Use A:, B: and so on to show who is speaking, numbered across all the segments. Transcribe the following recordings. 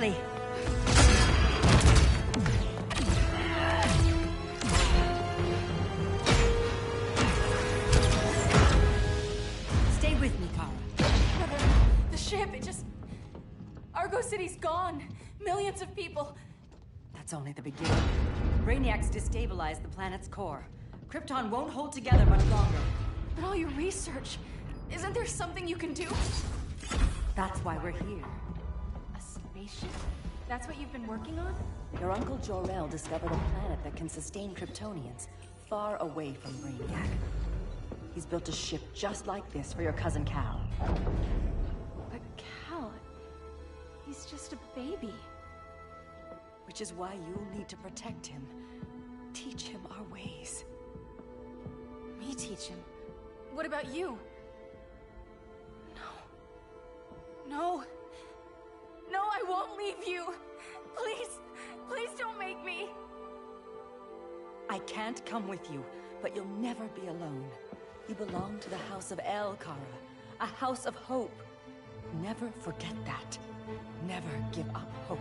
A: quickly. Stay with me, Kara.
B: The ship, it just... Argo City's gone. Millions of people.
A: That's only the beginning. Brainiac's destabilized the planet's core. Krypton won't hold together much longer.
B: But all your research, isn't there something you can do?
A: That's why we're here.
B: A spaceship? That's what you've been working on?
A: Your uncle Jor-El discovered a planet that can sustain Kryptonians, far away from Brainiac. He's built a ship just like this for your cousin Cal.
B: But Cal... he's just a baby.
A: Which is why you'll need to protect him. Teach him our ways.
B: Me teach him? What about you? No. No, I won't leave you. Please, please don't make me.
A: I can't come with you, but you'll never be alone. You belong to the House of El, Kara. A house of hope. Never forget that. Never give up hope.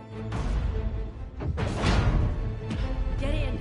A: Get in.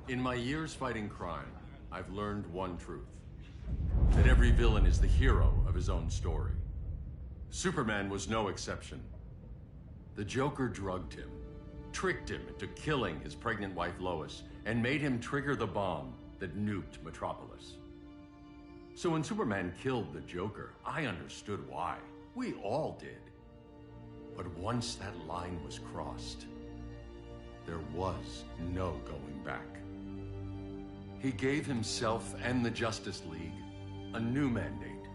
C: In my years fighting crime, I've learned one truth. That every villain is the hero of his own story. Superman was no exception. The Joker drugged him, tricked him into killing his pregnant wife Lois, and made him trigger the bomb that nuked Metropolis. So when Superman killed the Joker, I understood why. We all did. But once that line was crossed, there was no going back. He gave himself and the Justice League a new mandate.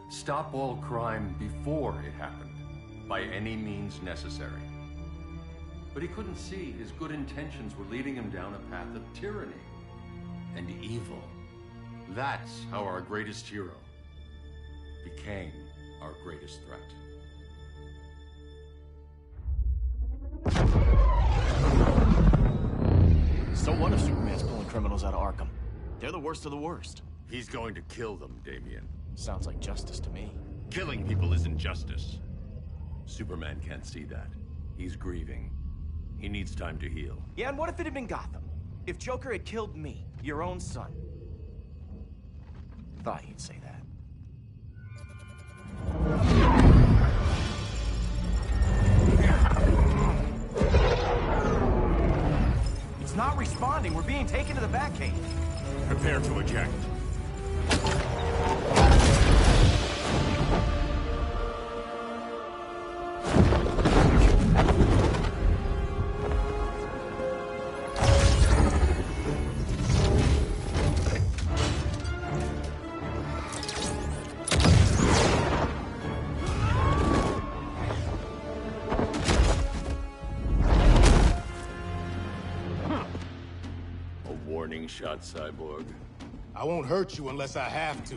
C: Stop all crime before it happened, by any means necessary. But he couldn't see his good intentions were leading him down a path of tyranny and evil. That's how our greatest hero became our greatest threat.
D: So what if Superman's pulling criminals out of Arkham? They're the worst of the worst.
C: He's going to kill them, Damian.
D: Sounds like justice to me.
C: Killing people isn't justice. Superman can't see that. He's grieving. He needs time to heal.
D: Yeah, and what if it had been Gotham? If Joker had killed me, your own son? Thought you'd say that. It's not responding. We're being taken to the Batcave.
C: Prepare to eject. Warning shot, Cyborg.
E: I won't hurt you unless I have to.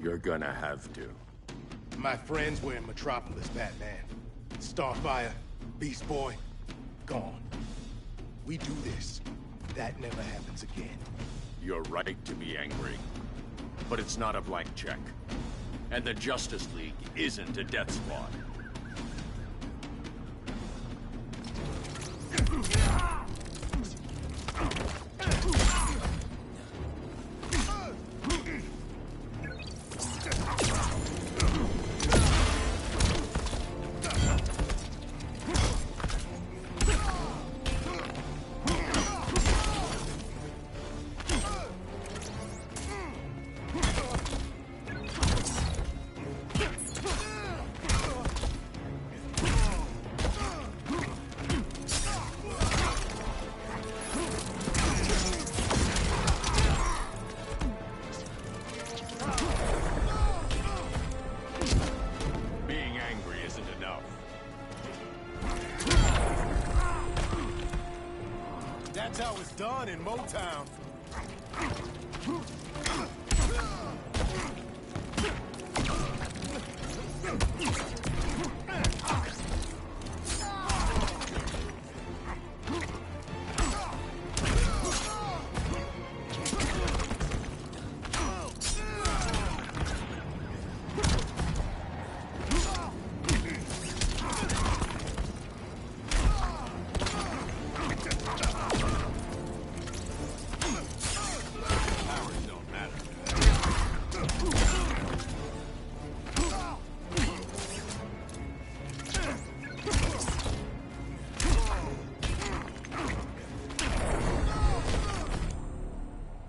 C: You're gonna have to.
E: My friends were in Metropolis, Batman. Starfire, Beast Boy, gone. We do this. That never happens again.
C: You're right to be angry. But it's not a blank check. And the Justice League isn't a death squad.
E: That's how it's done in Motown.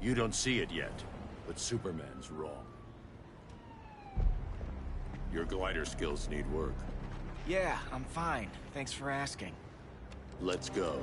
C: You don't see it yet, but Superman's wrong. Your glider skills need work.
D: Yeah, I'm fine. Thanks for asking.
C: Let's go.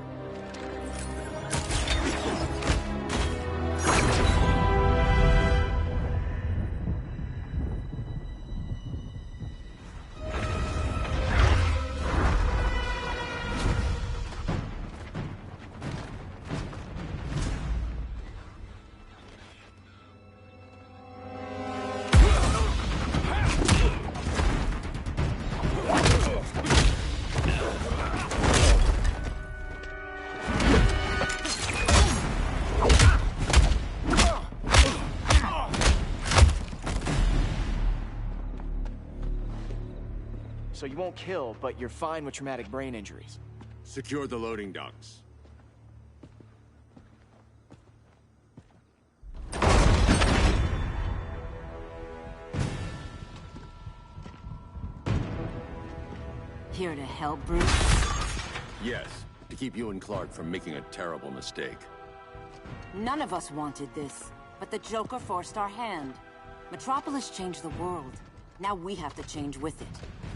D: So you won't kill, but you're fine with traumatic brain injuries.
C: Secure the loading docks.
A: Here to help, Bruce?
C: Yes, to keep you and Clark from making a terrible mistake.
A: None of us wanted this, but the Joker forced our hand. Metropolis changed the world. Now we have to change with it.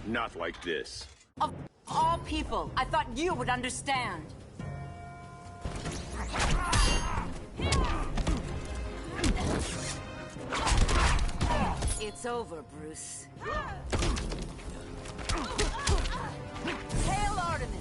C: Not like this.
A: Of all people, I thought you would understand. It's over, Bruce. Hail Artemis!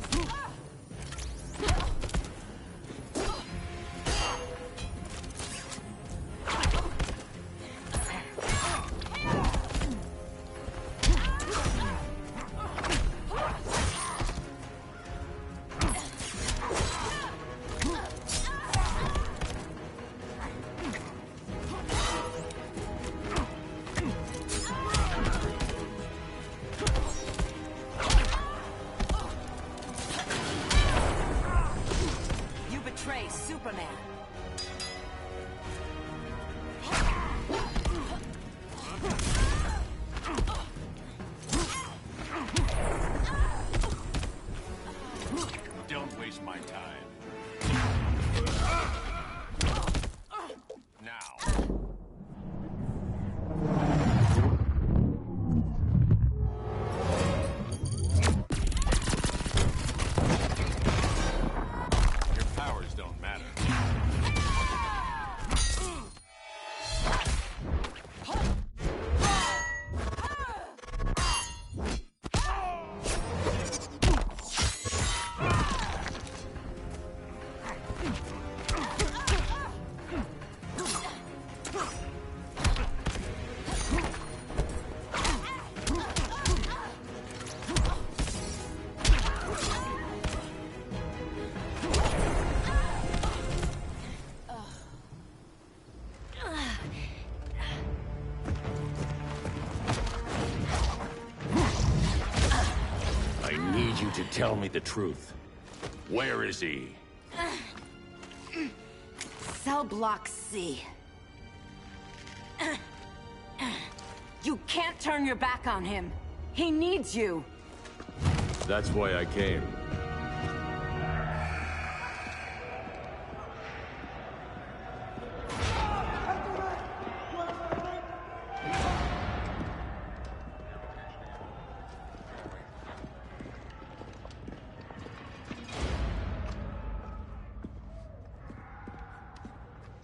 A: Superman.
C: Don't waste my time. Now. Your powers don't matter. I need you to tell me the truth. Where is he?
A: Cell Block C. You can't turn your back on him. He needs you.
C: That's why I came.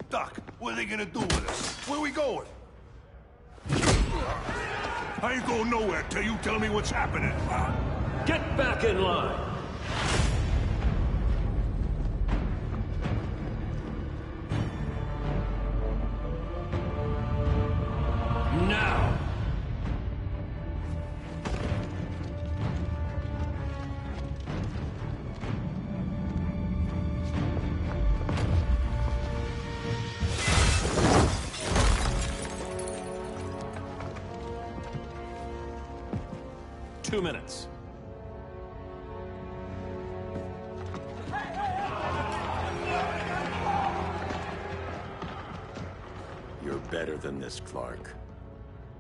F: Doc, what are they gonna do with us? Where we going? I ain't going nowhere till you tell me what's happening.
G: Get back in line! 2 minutes.
C: You're better than this, Clark.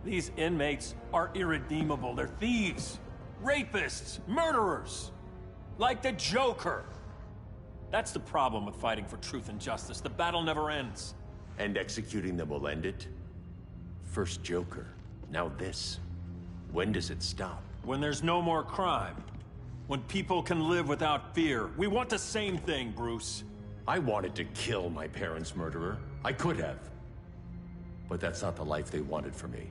G: These inmates are irredeemable. They're thieves, rapists, murderers. Like the Joker. That's the problem with fighting for truth and justice. The battle never ends.
C: And executing them will end it? First Joker, now this. When does it stop?
G: When there's no more crime. When people can live without fear. We want the same thing, Bruce.
C: I wanted to kill my parents' murderer. I could have. But that's not the life they wanted for me.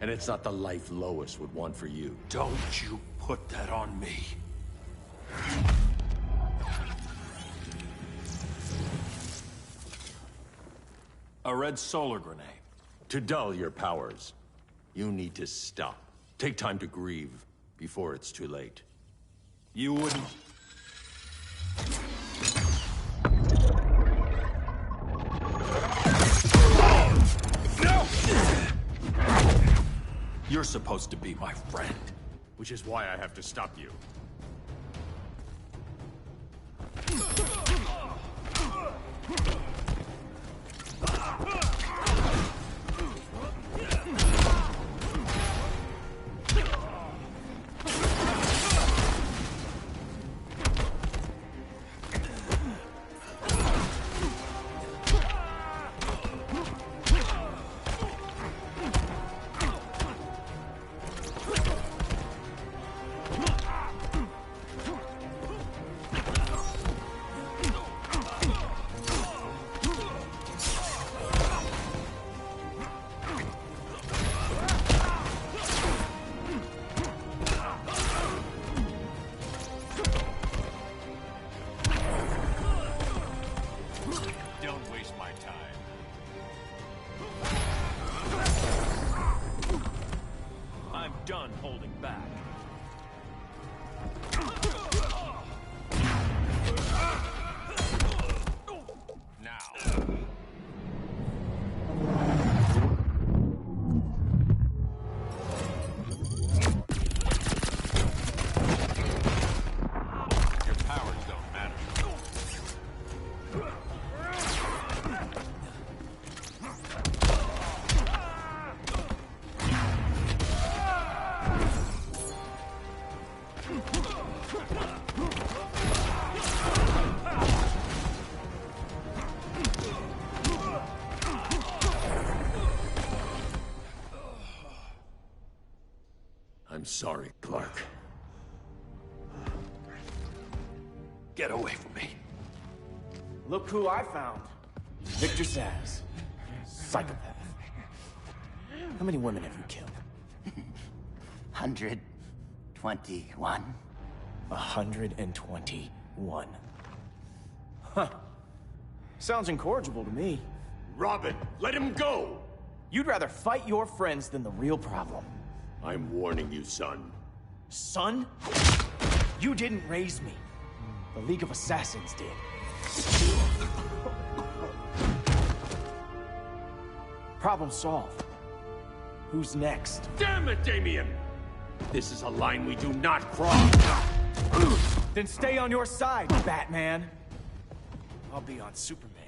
C: And it's not the life Lois would want for you.
G: Don't you put that on me. A red solar grenade.
C: To dull your powers, you need to stop. Take time to grieve before it's too late.
G: You wouldn't... No! You're supposed to be my friend.
C: Which is why I have to stop you.
G: Done holding back. Now.
C: Your powers don't matter. I'm sorry, Clark.
G: Get away from me.
D: Look who I found. Victor Zsasz. Psychopath. How many women have you killed?
H: 121.
D: 121. Huh. Sounds incorrigible to me.
C: Robin, let him go!
D: You'd rather fight your friends than the real problem.
C: I'm warning you, son.
D: Son? You didn't raise me. The League of Assassins did. Problem solved. Who's next?
C: Damn it, Damien! This is a line we do not cross!
D: Then stay on your side, Batman. I'll be on Superman's.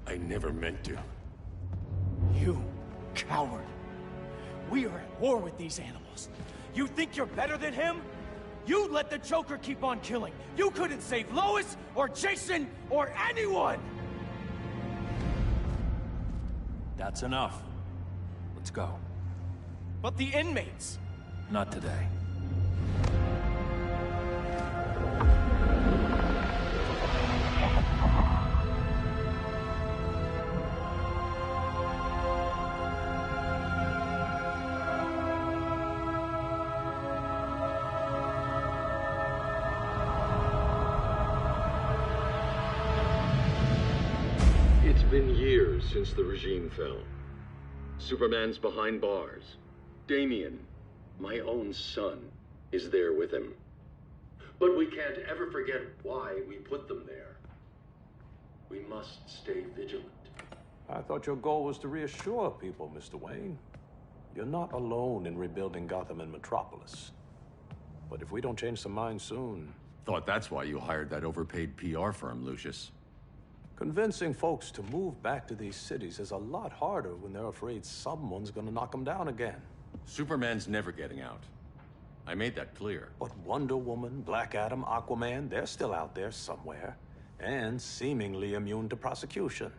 C: I never meant to.
D: You coward. We are at war with these animals. You think you're better than him? You let the Joker keep on killing. You couldn't save Lois, or Jason, or anyone!
G: That's enough. Let's go.
D: But the inmates!
G: Not today.
C: It's been years since the regime fell. Superman's behind bars. Damien, my own son, is there with him. But we can't ever forget why we put them there. We must stay vigilant.
I: I thought your goal was to reassure people, Mr. Wayne. You're not alone in rebuilding Gotham and Metropolis. But if we don't change some minds soon...
C: Thought that's why you hired that overpaid PR firm, Lucius.
I: Convincing folks to move back to these cities is a lot harder when they're afraid someone's gonna knock them down again.
C: Superman's never getting out. I made that clear.
I: But Wonder Woman, Black Adam, Aquaman, they're still out there somewhere. And seemingly immune to prosecution.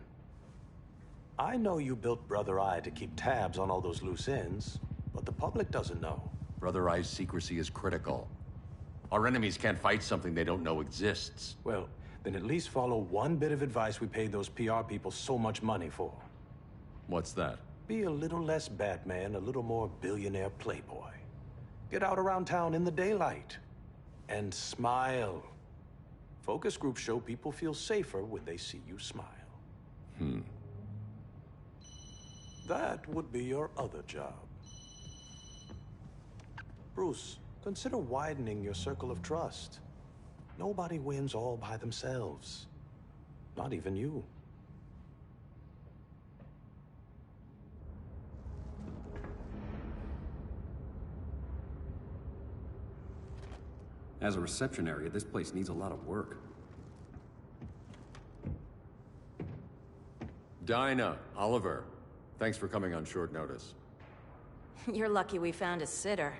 I: I know you built Brother Eye to keep tabs on all those loose ends, but the public doesn't know.
C: Brother Eye's secrecy is critical. Our enemies can't fight something they don't know exists.
I: Well, then at least follow one bit of advice we paid those PR people so much money for.
C: What's that?
I: Be a little less Batman, a little more billionaire playboy. Get out around town in the daylight. And smile. Focus groups show people feel safer when they see you smile. That would be your other job. Bruce, consider widening your circle of trust. Nobody wins all by themselves. Not even you.
J: As a reception area, this place needs a lot of work.
C: Dinah, Oliver, thanks for coming on short notice.
B: You're lucky we found a sitter.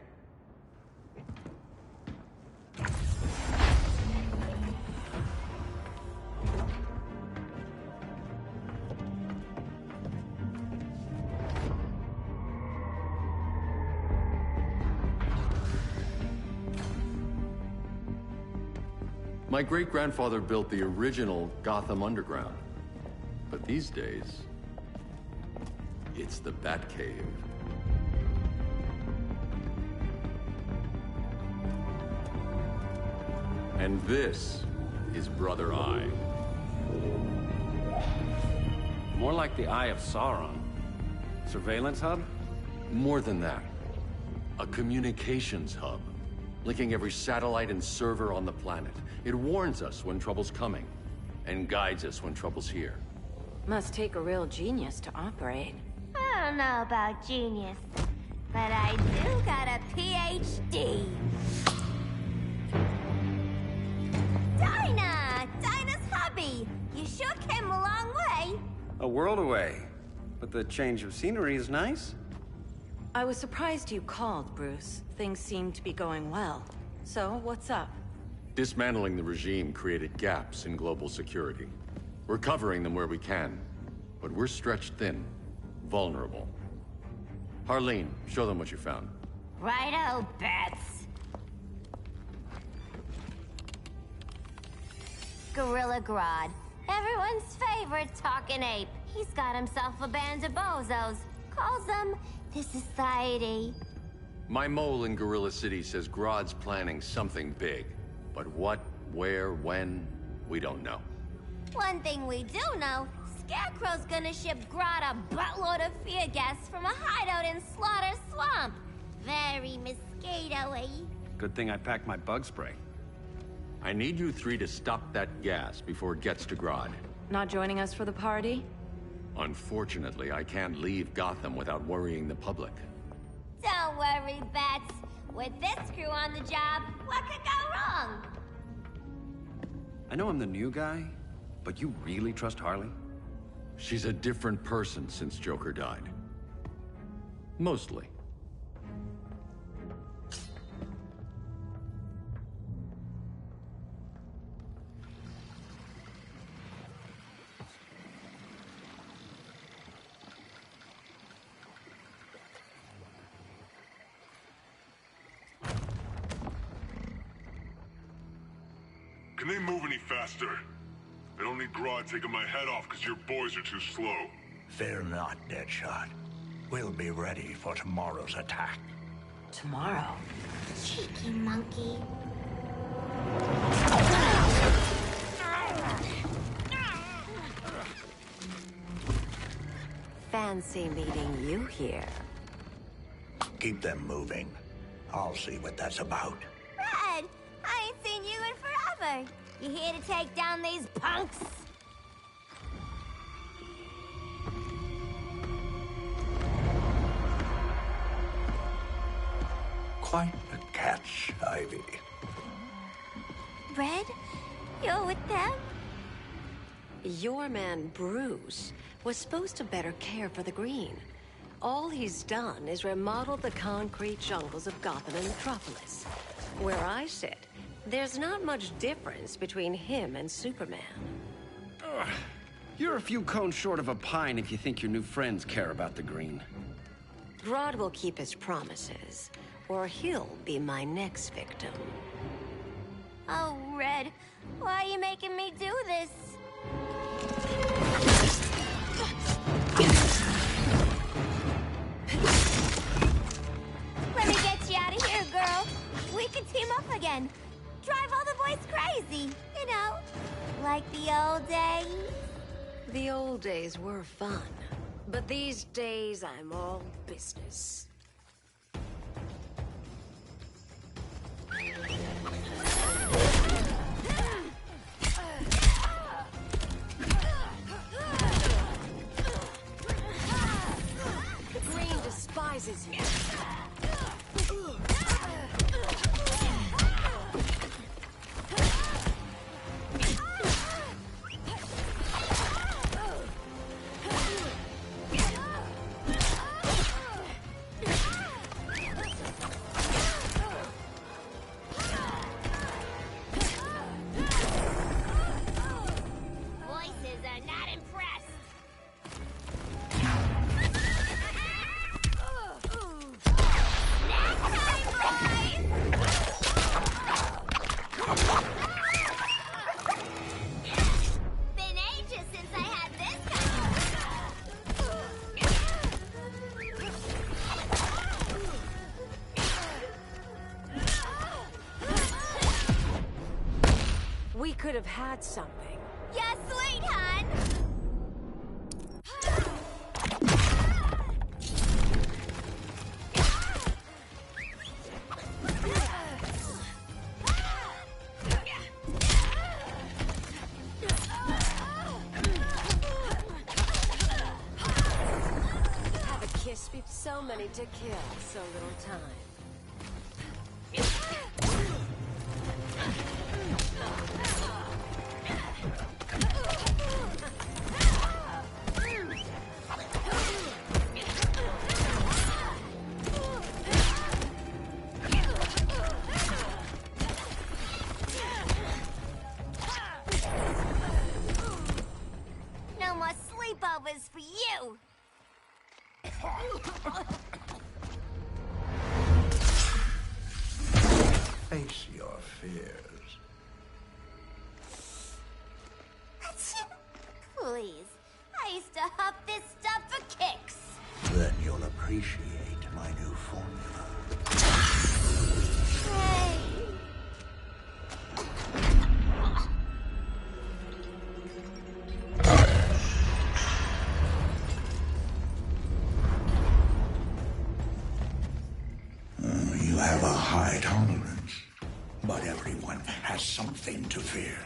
C: My great-grandfather built the original Gotham Underground. But these days, it's the Batcave. And this is Brother Eye.
J: More like the Eye of Sauron. Surveillance hub?
C: More than that. A communications hub, linking every satellite and server on the planet. It warns us when trouble's coming, and guides us when trouble's here.
B: Must take a real genius to operate.
K: I don't know about genius, but I do got a PhD. Dinah's hubby! You sure came a long way.
J: A world away. But the change of scenery is nice.
B: I was surprised you called, Bruce. Things seem to be going well. So, what's up?
C: Dismantling the regime created gaps in global security. We're covering them where we can, but we're stretched thin, vulnerable. Harleen, show them what you found.
K: Righto, Bats. Gorilla Grodd. Everyone's favorite talking ape. He's got himself a band of bozos. Calls them the Society.
C: My mole in Gorilla City says Grodd's planning something big. But what, where, when, we don't know.
K: One thing we do know, Scarecrow's gonna ship Grodd a buttload of fear gas from a hideout in Slaughter Swamp. Very mosquito-y.
J: Good thing I packed my bug spray.
C: I need you three to stop that gas before it gets to Grodd.
B: Not joining us for the party?
C: Unfortunately, I can't leave Gotham without worrying the public.
K: Don't worry, Bats. With this crew on the job, what could go wrong?
J: I know I'm the new guy, But you really trust Harley?
C: She's a different person since Joker died. Mostly.
F: Can they move any faster? I don't need Grodd taking my head off because your boys are too slow.
L: Fear not, Deadshot. We'll be ready for tomorrow's attack.
A: Tomorrow?
K: Cheeky monkey.
A: Fancy meeting you here.
L: Keep them moving. I'll see what that's about.
K: Red, I ain't seen you in forever. You here to take down these punks?
L: Quite a catch, Ivy.
K: Red, you're with them?
A: Your man, Bruce, was supposed to better care for the Green. All he's done is remodel the concrete jungles of Gotham and Metropolis. Where I sit, there's not much difference between him and Superman.
J: You're a few cones short of a pine if you think your new friends care about the Green.
A: Grodd will keep his promises, or he'll be my next victim.
K: Oh, Red, why are you making me do this? Let me get you out of here, girl. We can team up again. Drive all the boys crazy, you know, like the old days.
A: The old days were fun, but these days I'm all business. The Green despises you.
K: Voices are not impressed. Snack time, boys! Been ages since I had this
A: We could have had something.
K: Yeah, sweet, hon!
A: Have a kiss be so many to kill, so little time.
K: No more sleepovers for you!
L: Face your fears.
K: Please, I used to huff this stuff for kicks.
L: Then you'll appreciate my new formula.
K: Hey.
L: You have a high tolerance, but everyone has something to fear.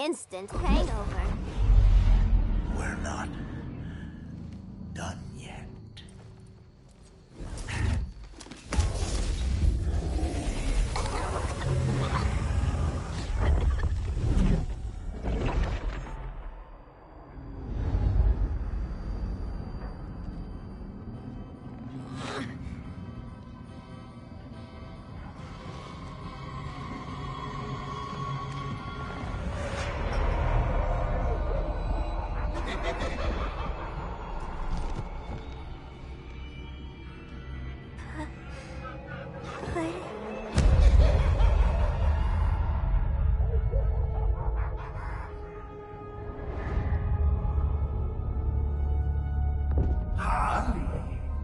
K: instant hangover.
L: We're not done yet.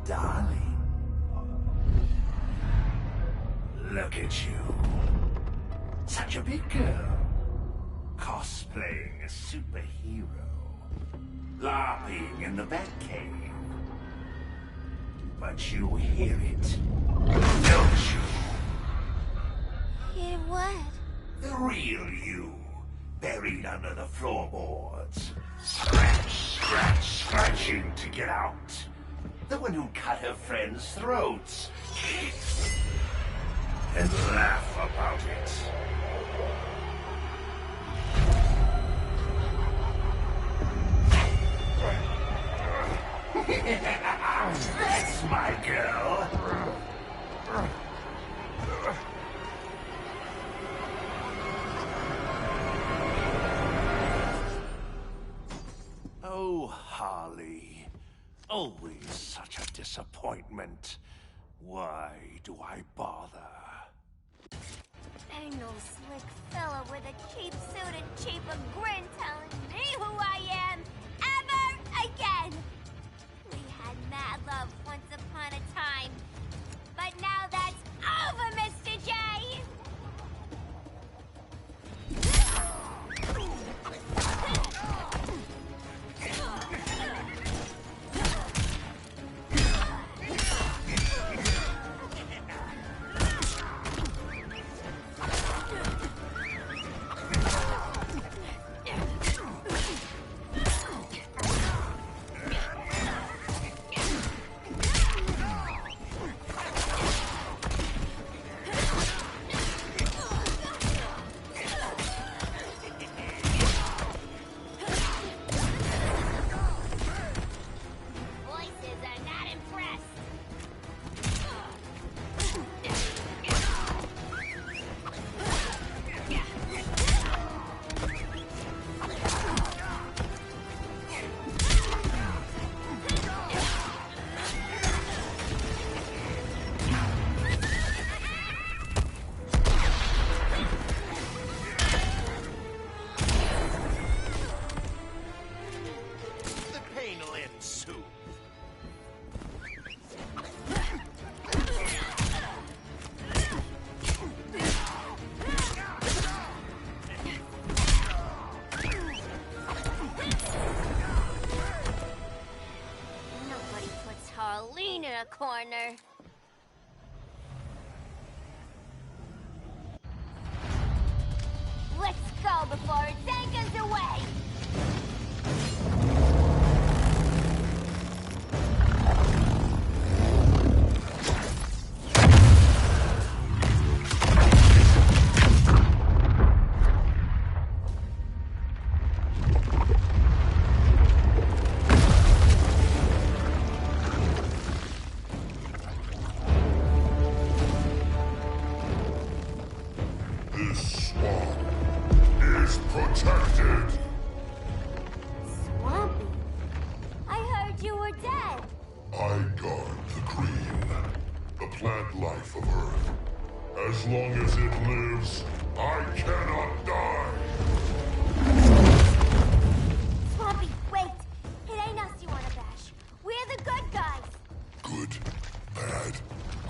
L: Darling. Look at you. Such a big girl. Cosplaying a superhero. LARPing in the Batcave. But you hear it, don't you?
K: Hear what?
L: The real you, buried under the floorboards. Scratching to get out. The one who cut her friends' throats. And laugh about it. That's my girl. Oh, Harley. Always such a disappointment. Why do I bother?
K: Ain't no slick fella with a cheap suit and cheaper grin telling me who I am ever again. We had mad love once upon a time, but now that's over, Mr. J. Corner. Let's go before it takes us away!
F: As long as it lives, I cannot die!
K: Swampy, wait! It ain't us you wanna bash. We're the good guys!
F: Good, bad,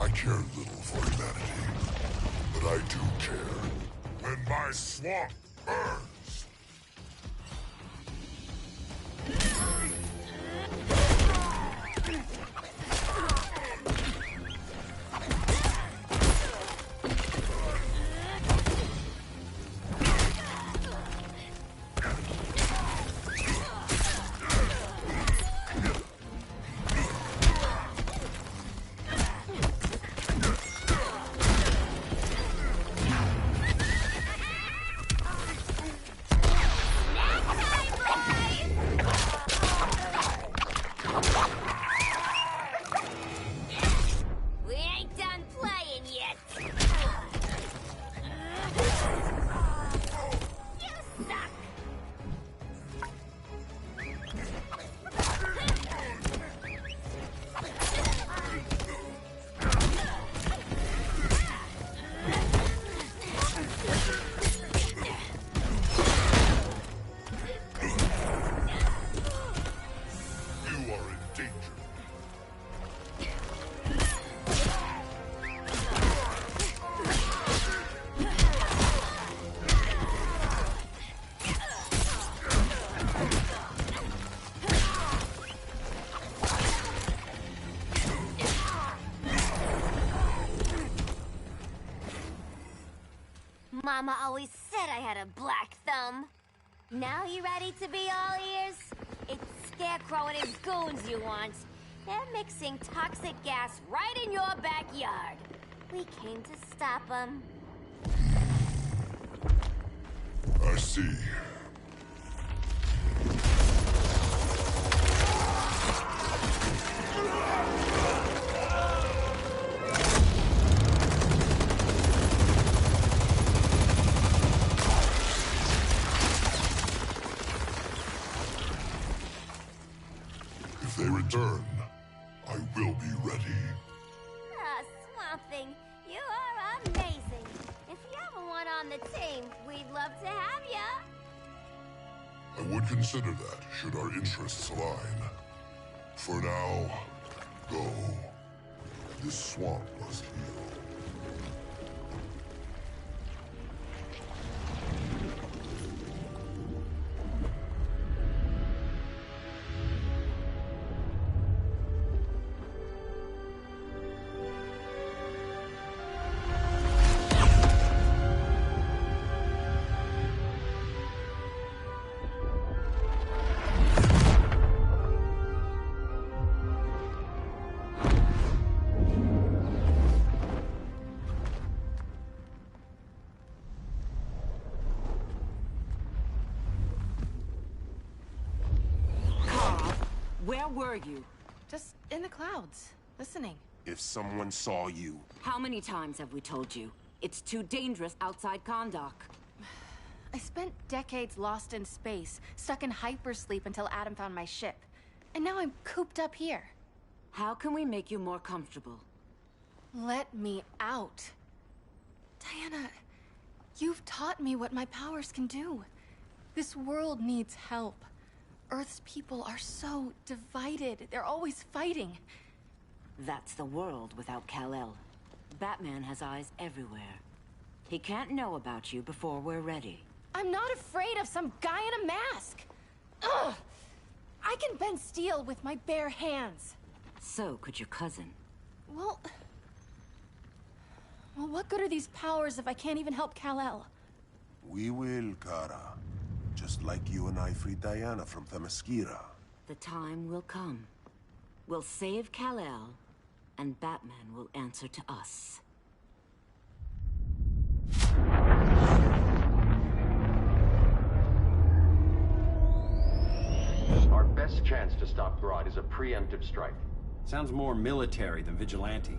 F: I care little for humanity. But I do care when my swamp burns!
K: Mama always said I had a black thumb. Now you ready to be all ears? It's Scarecrow and his goons you want. They're mixing toxic gas right in your backyard. We came to stop them.
F: I see. If they return, I will be ready.
K: Ah, Swamp Thing, you are amazing. If you ever want on the team, we'd love to have ya.
F: I would consider that, should our interests align. For now, go. This swamp must heal.
A: Where were you?
B: Just in the clouds, listening.
M: If someone saw you...
A: How many times have we told you? It's too dangerous outside Kahndaq.
B: I spent decades lost in space, stuck in hypersleep until Adam found my ship. And now I'm cooped up here.
A: How can we make you more comfortable?
B: Let me out. Diana, you've taught me what my powers can do. This world needs help. Earth's people are so divided. They're always fighting.
A: That's the world without Kal-El. Batman has eyes everywhere. He can't know about you before we're ready.
B: I'm not afraid of some guy in a mask. Ugh! I can bend steel with my bare hands.
A: So could your cousin.
B: Well, what good are these powers if I can't even help Kal-El?
M: We will, Kara. Just like you and I freed Diana from Themyscira.
A: The time will come. We'll save Kal-El, and Batman will answer to us.
C: Our best chance to stop Grodd is a preemptive strike.
J: Sounds more military than vigilante.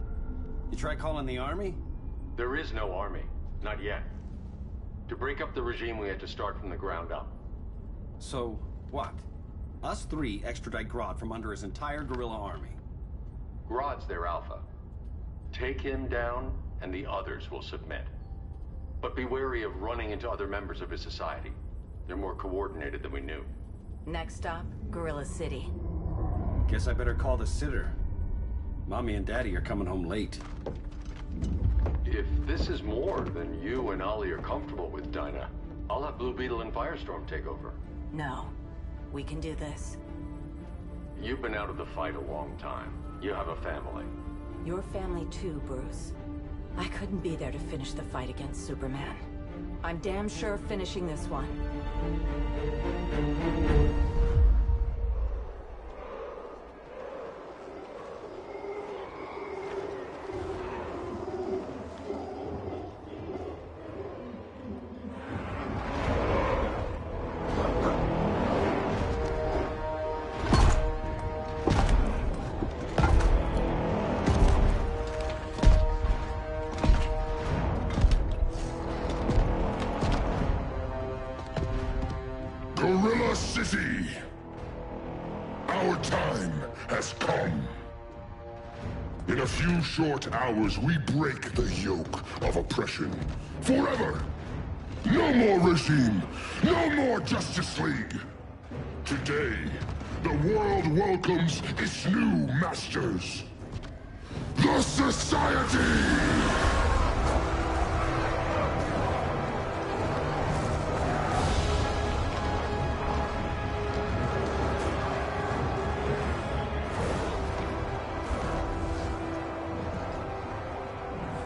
J: You try calling the army?
C: There is no army. Not yet. To break up the regime, we had to start from the ground up.
J: So, what? Us three extradite Grodd from under his entire guerrilla army.
C: Grodd's their alpha. Take him down, and the others will submit. But be wary of running into other members of his society. They're more coordinated than we knew.
A: Next stop, Gorilla City.
J: Guess I better call the sitter. Mommy and Daddy are coming home late.
C: If this is more than you and Ollie are comfortable with, Dinah, I'll have Blue Beetle and Firestorm take over.
A: No. We can do this.
C: You've been out of the fight a long time. You have a family.
A: Your family too, Bruce. I couldn't be there to finish the fight against Superman. I'm damn sure finishing this one.
F: Gorilla City! Our time has come. In a few short hours, we break the yoke of oppression. Forever! No more regime! No more Justice League! Today, the world welcomes its new masters. The Society!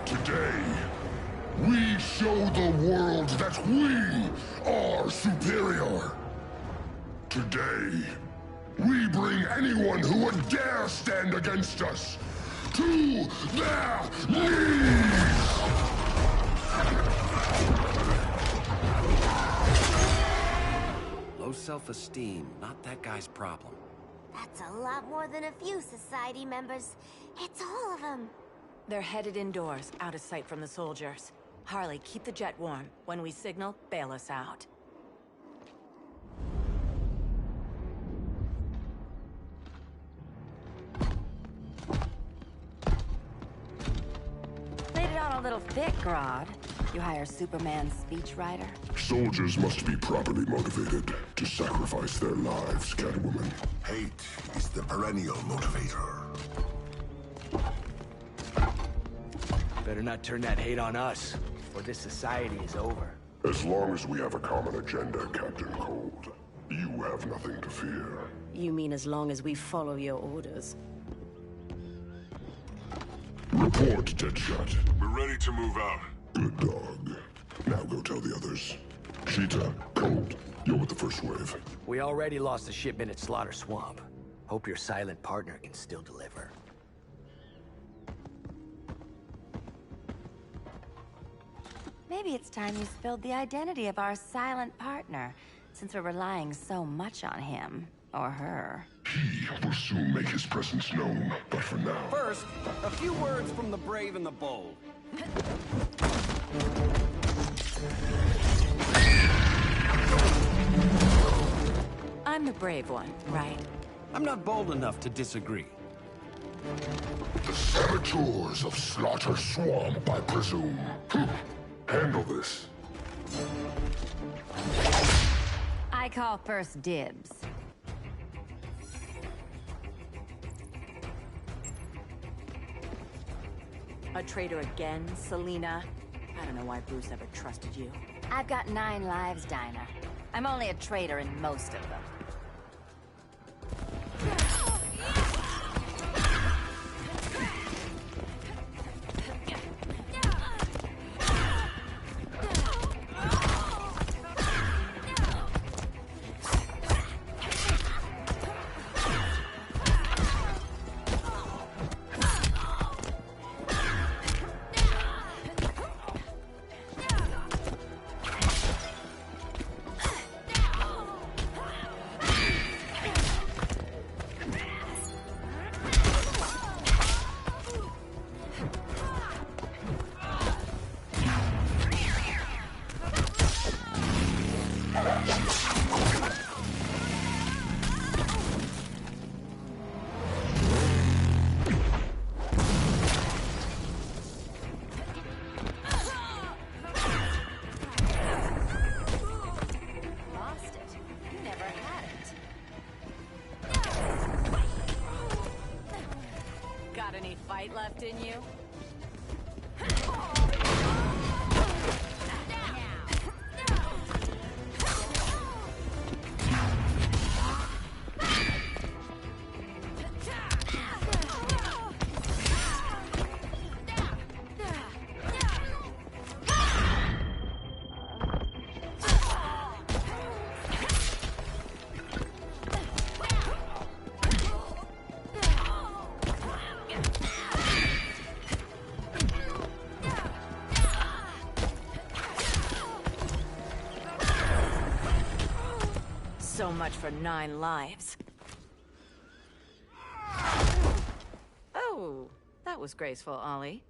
F: Today, we show the world that we are superior. Today, we bring anyone who would dare stand against us to their knees!
J: Low self-esteem, not that guy's problem.
K: That's a lot more than a few society members. It's all of them.
A: They're headed indoors, out of sight from the soldiers. Harley, keep the jet warm. When we signal, bail us out. Laid it on a little thick, Grodd. You hire Superman's speechwriter?
F: Soldiers must be properly motivated to sacrifice their lives, Catwoman.
M: Hate is the perennial motivator.
D: Better not turn that hate on us, or this society is over.
F: As long as we have a common agenda, Captain Cold, you have nothing to fear.
A: You mean as long as we follow your orders?
F: Report, Deadshot.
M: We're ready to move out.
F: Good dog. Now go tell the others. Cheetah, Cold, you're with the first wave.
D: We already lost a shipment at Slaughter Swamp. Hope your silent partner can still deliver.
A: Maybe it's time you spilled the identity of our silent partner, since we're relying so much on him. Or her.
F: He will soon make his presence known, but for now...
J: First, a few words from the brave and the bold.
A: I'm the brave one, right?
J: I'm not bold enough to disagree.
F: The saboteurs of Slaughter Swamp, I presume. Handle this.
A: I call first dibs. A traitor again, Selina? I don't know why Bruce ever trusted you. I've got 9 lives, Dinah. I'm only a traitor in most of them. Left in you? So much for 9 lives. Oh, that was graceful, Ollie.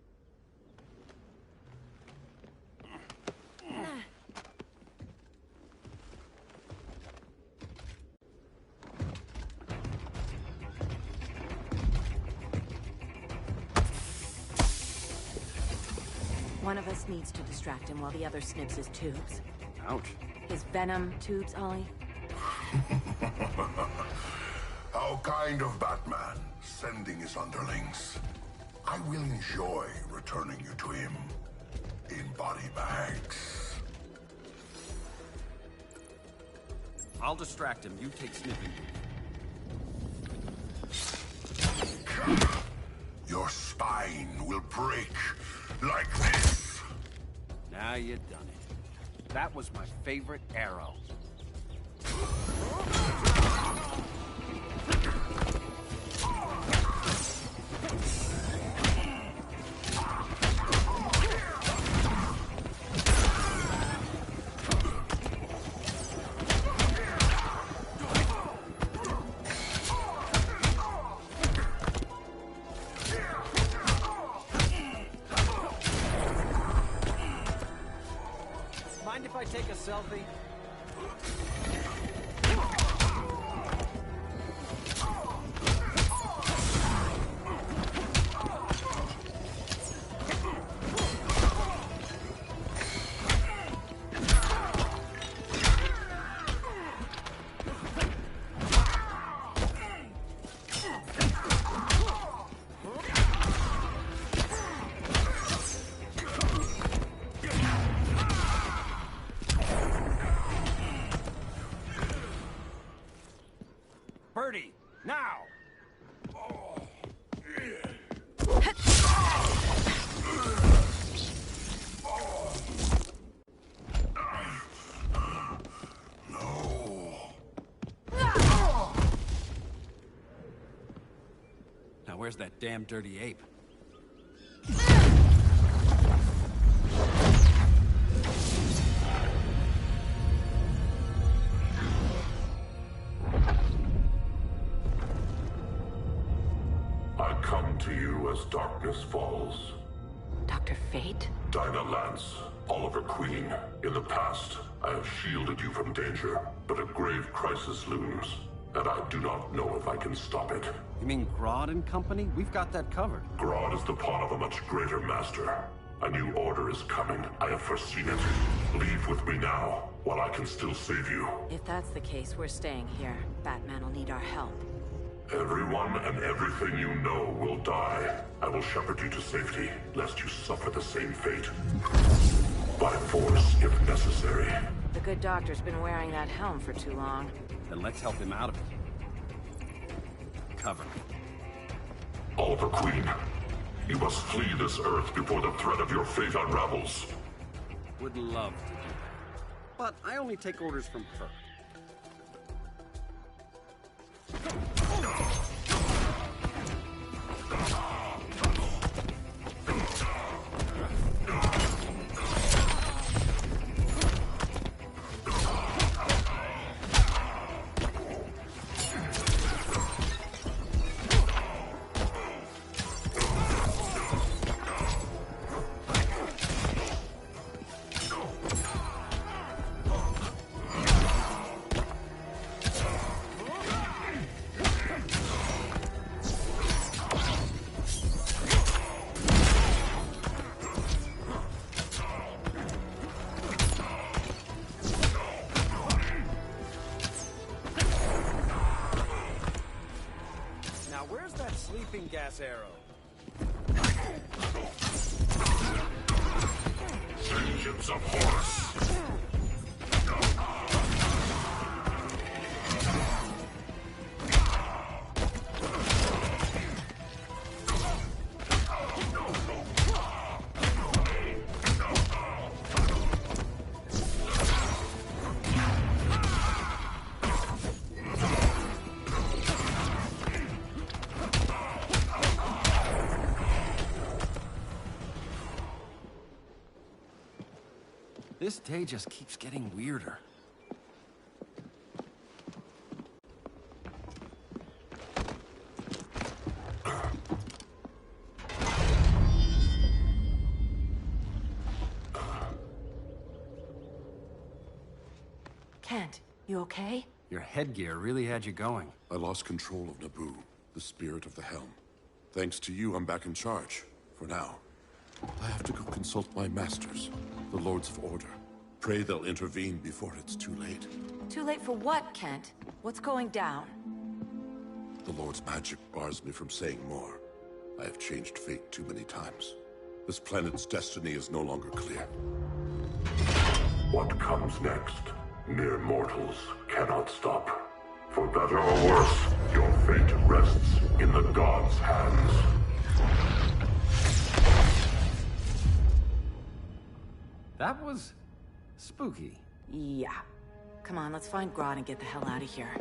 A: One of us needs to distract him while the other snips his tubes.
J: Ouch.
A: His venom tubes, Ollie.
F: How kind of Batman, sending his underlings. I will enjoy returning you to him in body bags.
J: I'll distract him. You take sniffing.
F: Your spine will break like this.
J: Now you done it. That was my favorite arrow. Mind if I take a selfie? Birdie, now! Now where's that damn dirty ape?
F: I come to you as darkness falls.
A: Dr. Fate?
F: Dinah Lance, Oliver Queen. In the past, I have shielded you from danger, but a grave crisis looms, and I do not know if I can stop it.
J: You mean Grodd and company? We've got that covered.
F: Grodd is the pawn of a much greater master. A new order is coming. I have foreseen it. Leave with me now, while I can still save you.
N: If that's the case, we're staying here. Batman will need our help.
F: Everyone and everything you know will die. I will shepherd you to safety, lest you suffer the same fate. By force, if necessary.
N: The good doctor's been wearing that helm for too long.
J: Then let's help him out of it. Cover me.
F: Oliver Queen, you must flee this Earth before the threat of your fate unravels.
J: Would love to do that. But I only take orders from her. Where's that sleeping gas arrow?
F: Vengeance of Horus!
J: This day just keeps getting weirder.
N: Kent, you okay?
J: Your headgear really had you going.
F: I lost control of Naboo, the spirit of the helm. Thanks to you, I'm back in charge. For now. I have to go consult my masters, the Lords of Order. Pray they'll intervene before it's too late.
N: Too late for what, Kent? What's going down?
F: The Lord's magic bars me from saying more. I have changed fate too many times. This planet's destiny is no longer clear. What comes next, mere mortals cannot stop. For better or worse, your fate rests in the gods' hands.
J: That was... spooky.
N: Yeah. Come on, let's find Grodd and get the hell out of here.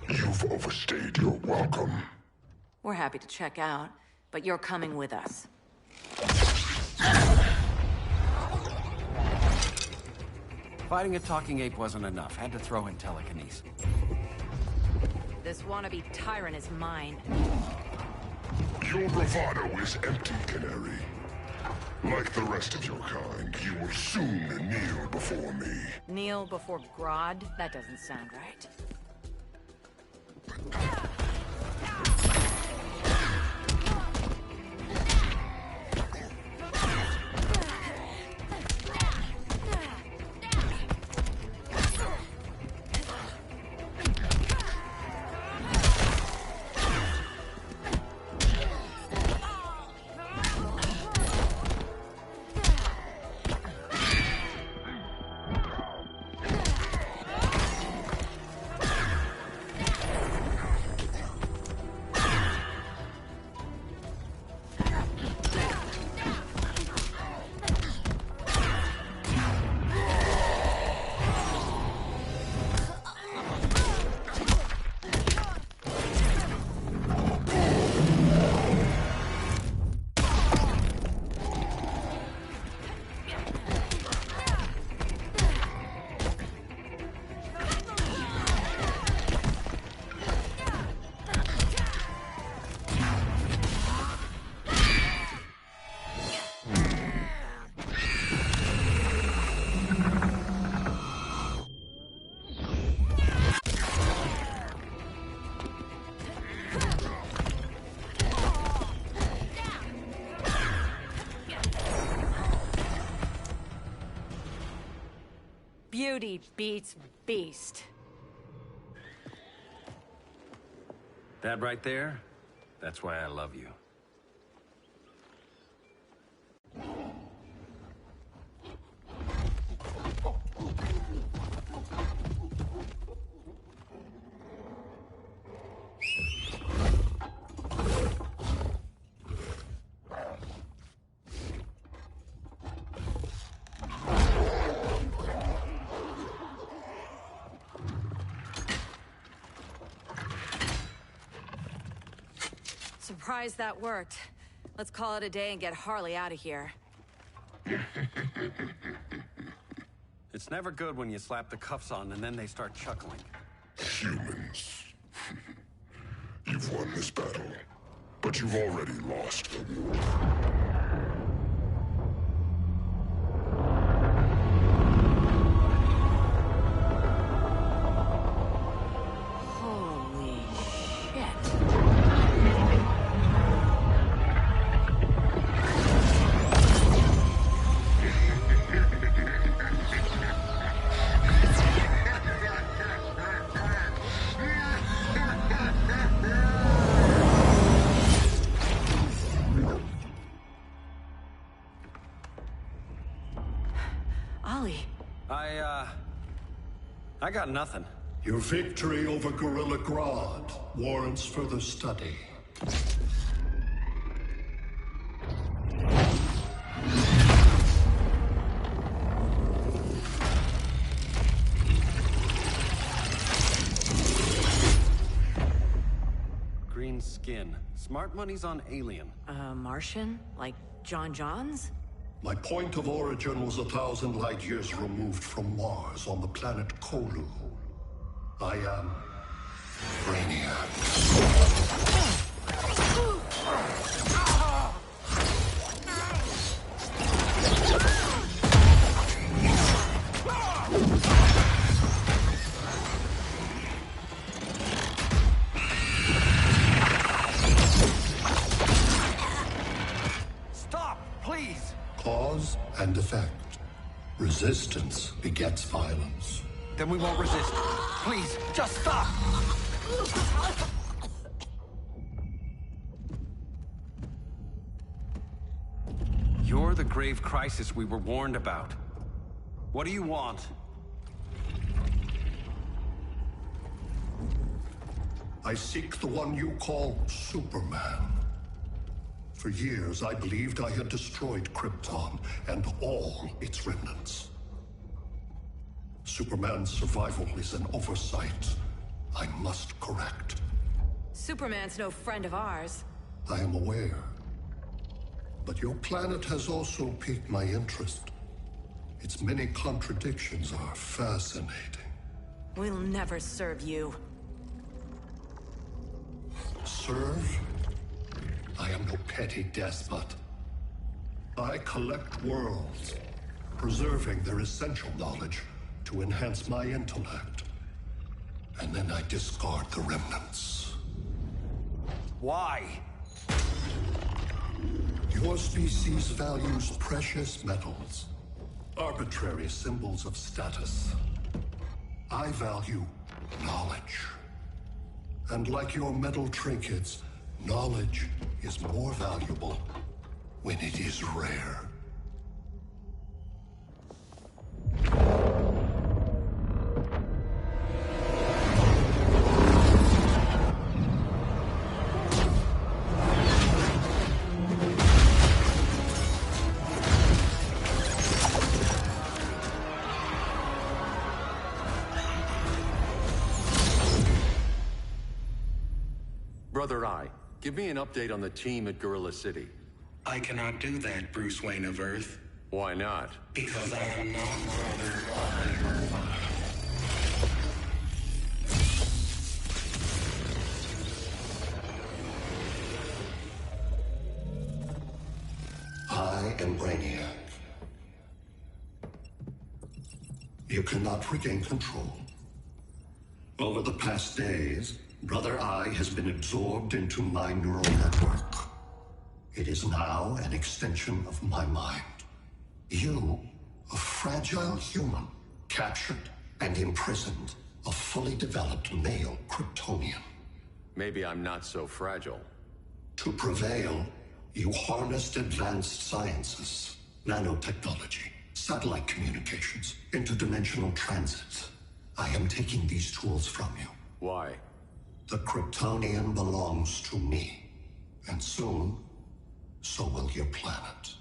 F: You've overstayed your welcome.
N: We're happy to check out, but you're coming with us.
J: Fighting a talking ape wasn't enough. Had to throw in telekinesis.
N: This wannabe tyrant is mine.
F: Your bravado is empty, Canary. Like the rest of your kind, you will soon kneel before me.
N: Kneel before Grodd? That doesn't sound right. Beauty beats beast.
J: That right there, that's why I love you.
N: Surprised that worked. Let's call it a day and get Harley out of here.
J: It's never good when you slap the cuffs on and then they start chuckling.
F: Humans. You've won this battle, but you've already lost the war.
J: I got nothing.
L: Your victory over Gorilla Grodd warrants further study.
J: Green skin. Smart money's on alien.
N: Martian? Like John Johns?
L: My point of origin was 1,000 light years removed from Mars on the planet Kolu. I am Brainiac.
J: Stop, please!
L: Cause and effect. Resistance begets violence.
J: Then we won't resist. Please, just stop! You're the grave crisis we were warned about. What do you want?
L: I seek the one you call Superman. For years, I believed I had destroyed Krypton and all its remnants. Superman's survival is an oversight I must correct.
N: Superman's no friend of ours.
L: I am aware. But your planet has also piqued my interest. Its many contradictions are fascinating.
N: We'll never serve you.
L: Serve? I am no petty despot. I collect worlds, preserving their essential knowledge to enhance my intellect. And then I discard the remnants.
J: Why?
L: Your species values precious metals, arbitrary symbols of status. I value knowledge. And like your metal trinkets, knowledge is more valuable when it is rare.
C: Brother Eye, give me an update on the team at Gorilla City.
O: I cannot do that, Bruce Wayne of Earth.
C: Why not?
O: Because I am not Brother Eye.
L: I am Brainiac. You cannot regain control. Over the past days, Brother Eye has been absorbed into my neural network. It is now an extension of my mind. You, a fragile human, captured and imprisoned a fully developed male Kryptonian.
C: Maybe I'm not so fragile.
L: To prevail, you harnessed advanced sciences, nanotechnology, satellite communications, interdimensional transit. I am taking these tools from you.
C: Why?
L: The Kryptonian belongs to me. And soon, so will your planet.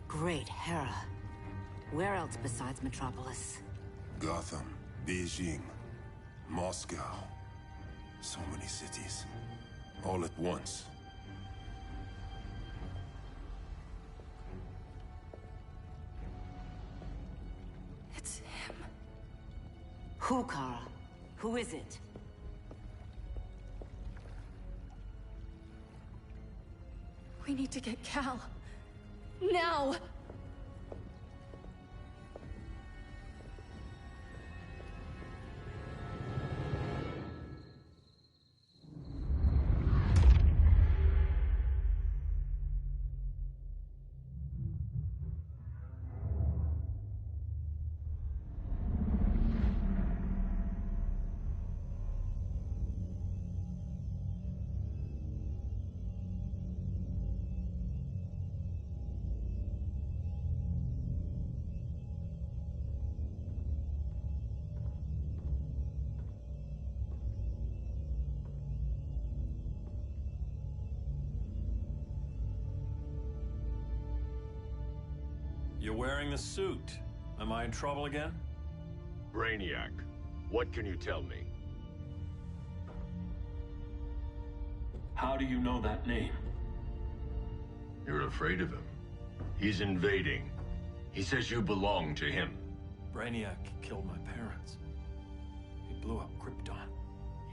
N: Great Hera. Where else besides Metropolis?
M: Gotham, Beijing, Moscow. So many cities. All at once.
N: It's him. Who, Kara? Who is it?
B: We need to get Cal. Now!
G: You're wearing the suit. Am I in trouble again?
C: Brainiac, what can you tell me?
G: How do you know that name?
C: You're afraid of him. He's invading. He says you belong to him.
G: Brainiac killed my parents. He blew up Krypton.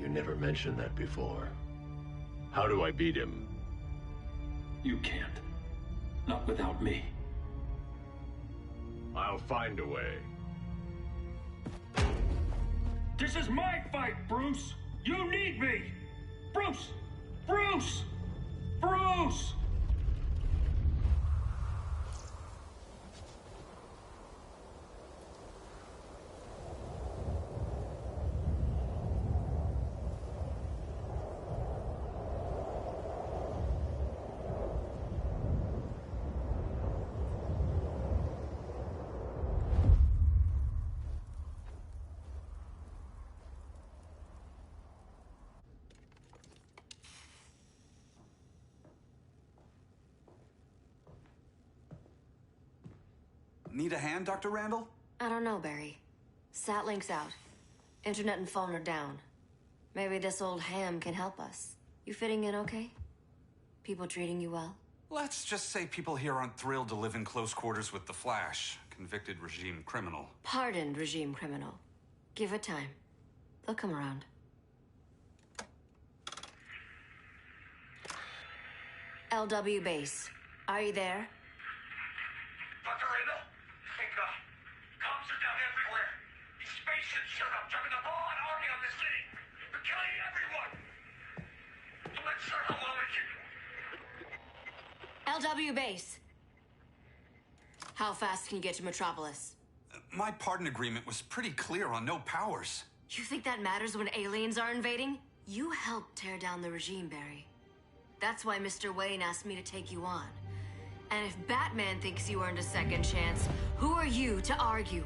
C: You never mentioned that before. How do I beat him?
G: You can't. Not without me.
C: I'll find a way.
G: This is my fight, Bruce! You need me! Bruce! Bruce! Bruce!
P: Need a hand, Dr. Randall?
Q: I don't know, Barry. Satlink's out. Internet and phone are down. Maybe this old ham can help us. You fitting in okay? People treating you well?
P: Let's just say people here aren't thrilled to live in close quarters with the Flash, convicted regime criminal.
Q: Pardoned regime criminal. Give it time. They'll come around. LW base. Are you there?
R: Dr. Randall? Thank God. Cops are down everywhere. These spaceships showed up, driving the ball and army on this city. They're killing everyone. I'm not sure how long it can...
Q: LW base. How fast can you get to Metropolis?
P: My pardon agreement was pretty clear on no powers.
Q: You think that matters when aliens are invading? You helped tear down the regime, Barry. That's why Mr. Wayne asked me to take you on. And if Batman thinks you earned a second chance, who are you to argue?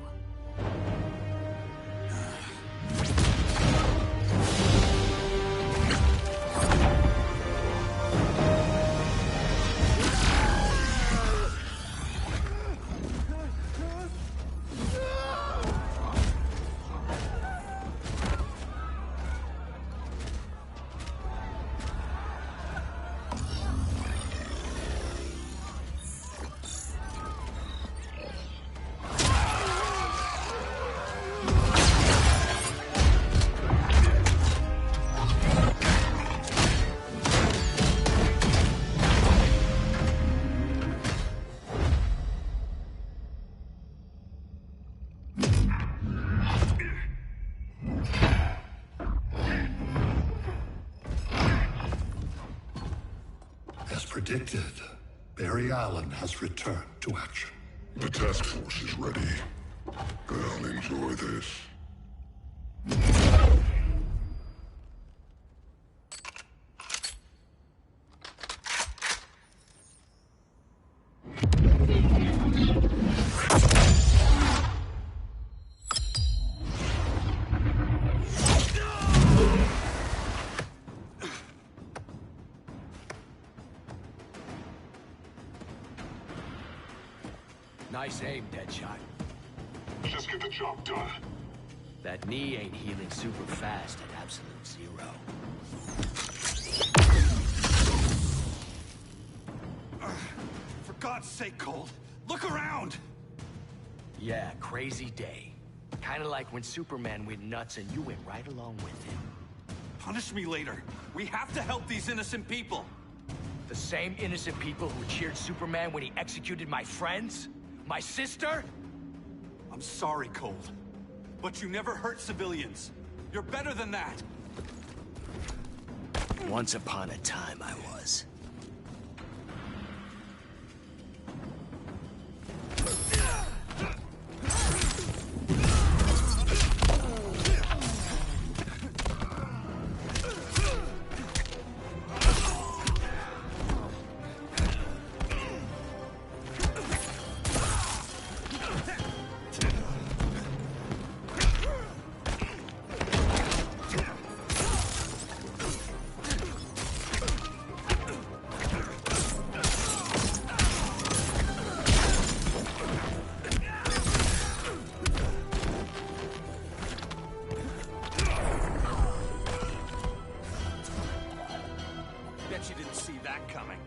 L: Predicted, Barry Allen has returned to action.
F: The task force is ready. I'll enjoy this.
S: Nice aim, Deadshot.
F: Just get the job done.
S: That knee ain't healing super fast at absolute zero.
P: For God's sake, Cold, look around!
S: Yeah, crazy day. Kinda like when Superman went nuts and you went right along with him.
P: Punish me later. We have to help these innocent people.
S: The same innocent people who cheered Superman when he executed my friends? My sister?
P: I'm sorry, Cold, but you never hurt civilians. You're better than that.
S: Once upon a time, I was.
P: Bet you didn't see that coming.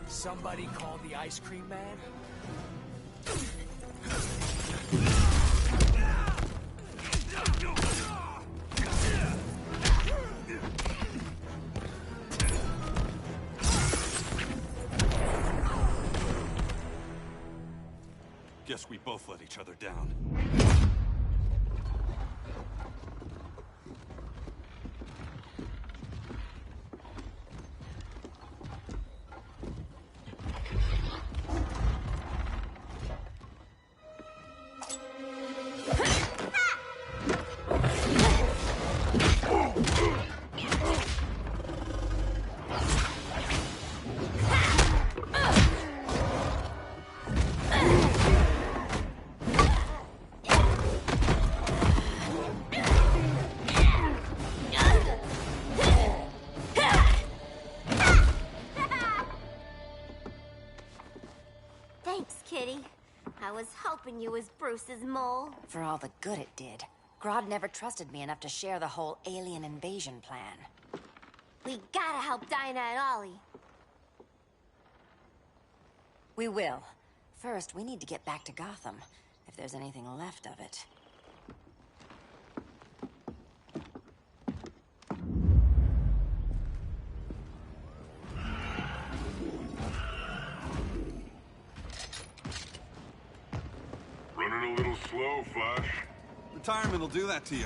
D: Somebody call the ice cream man?
P: Guess we both let each other down.
K: Thanks, Kitty. I was hoping you was Bruce's mole.
A: For all the good it did. Grodd never trusted me enough to share the whole alien invasion plan.
K: We gotta help Dinah and Ollie.
A: We will. First, we need to get back to Gotham, if there's anything left of it.
F: Running a little slow, Flash.
P: Retirement will do that to you.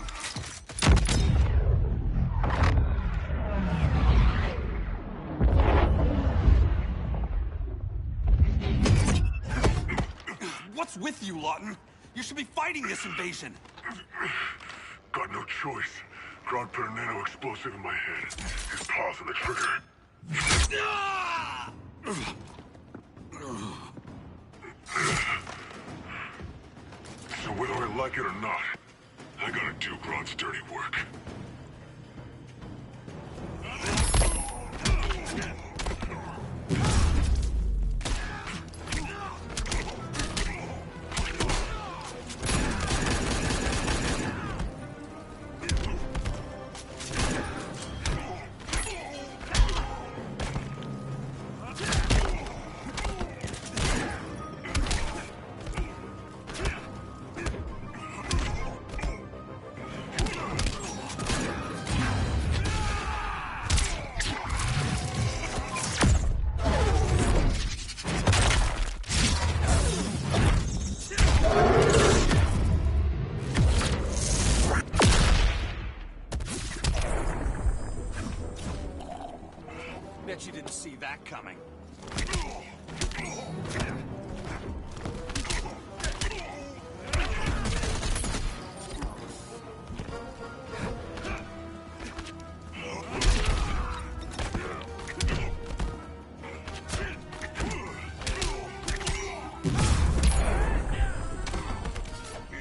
P: What's with you, Lawton? You should be fighting this invasion.
F: Got no choice. Grodd put a nano-explosive in my head. His paws on the trigger. So whether I like it or not, I gotta do Grodd's dirty work.
P: Bet you didn't see that coming.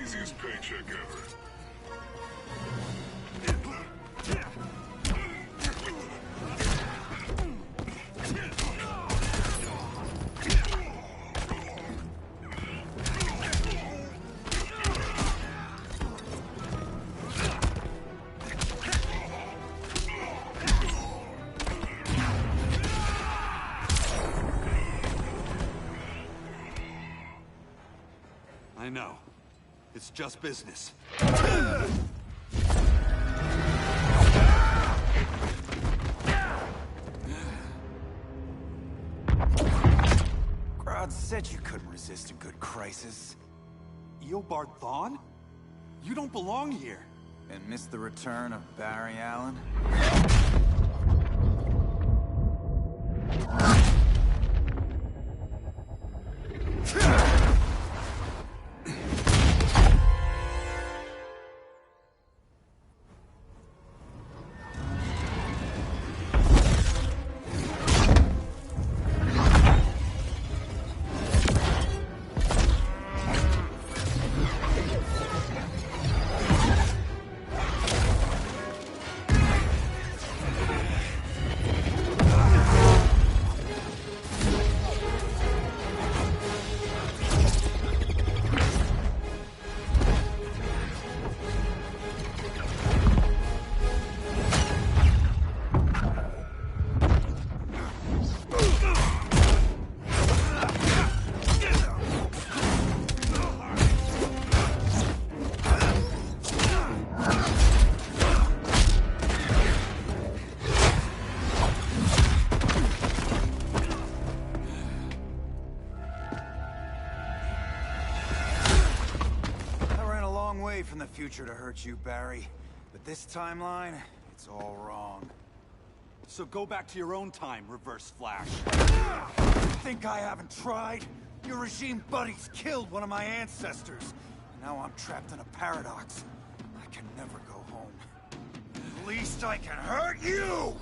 F: Easiest paycheck ever.
P: I know. It's just business.
T: Grodd said you couldn't resist a good crisis.
P: Eobard Thawne? You don't belong here.
T: And miss the return of Barry Allen? the future to hurt you, Barry. But this timeline, it's all wrong.
P: So go back to your own time, Reverse Flash.
T: Think I haven't tried? Your regime buddies killed one of my ancestors. And now I'm trapped in a paradox. I can never go home. At least I can hurt you!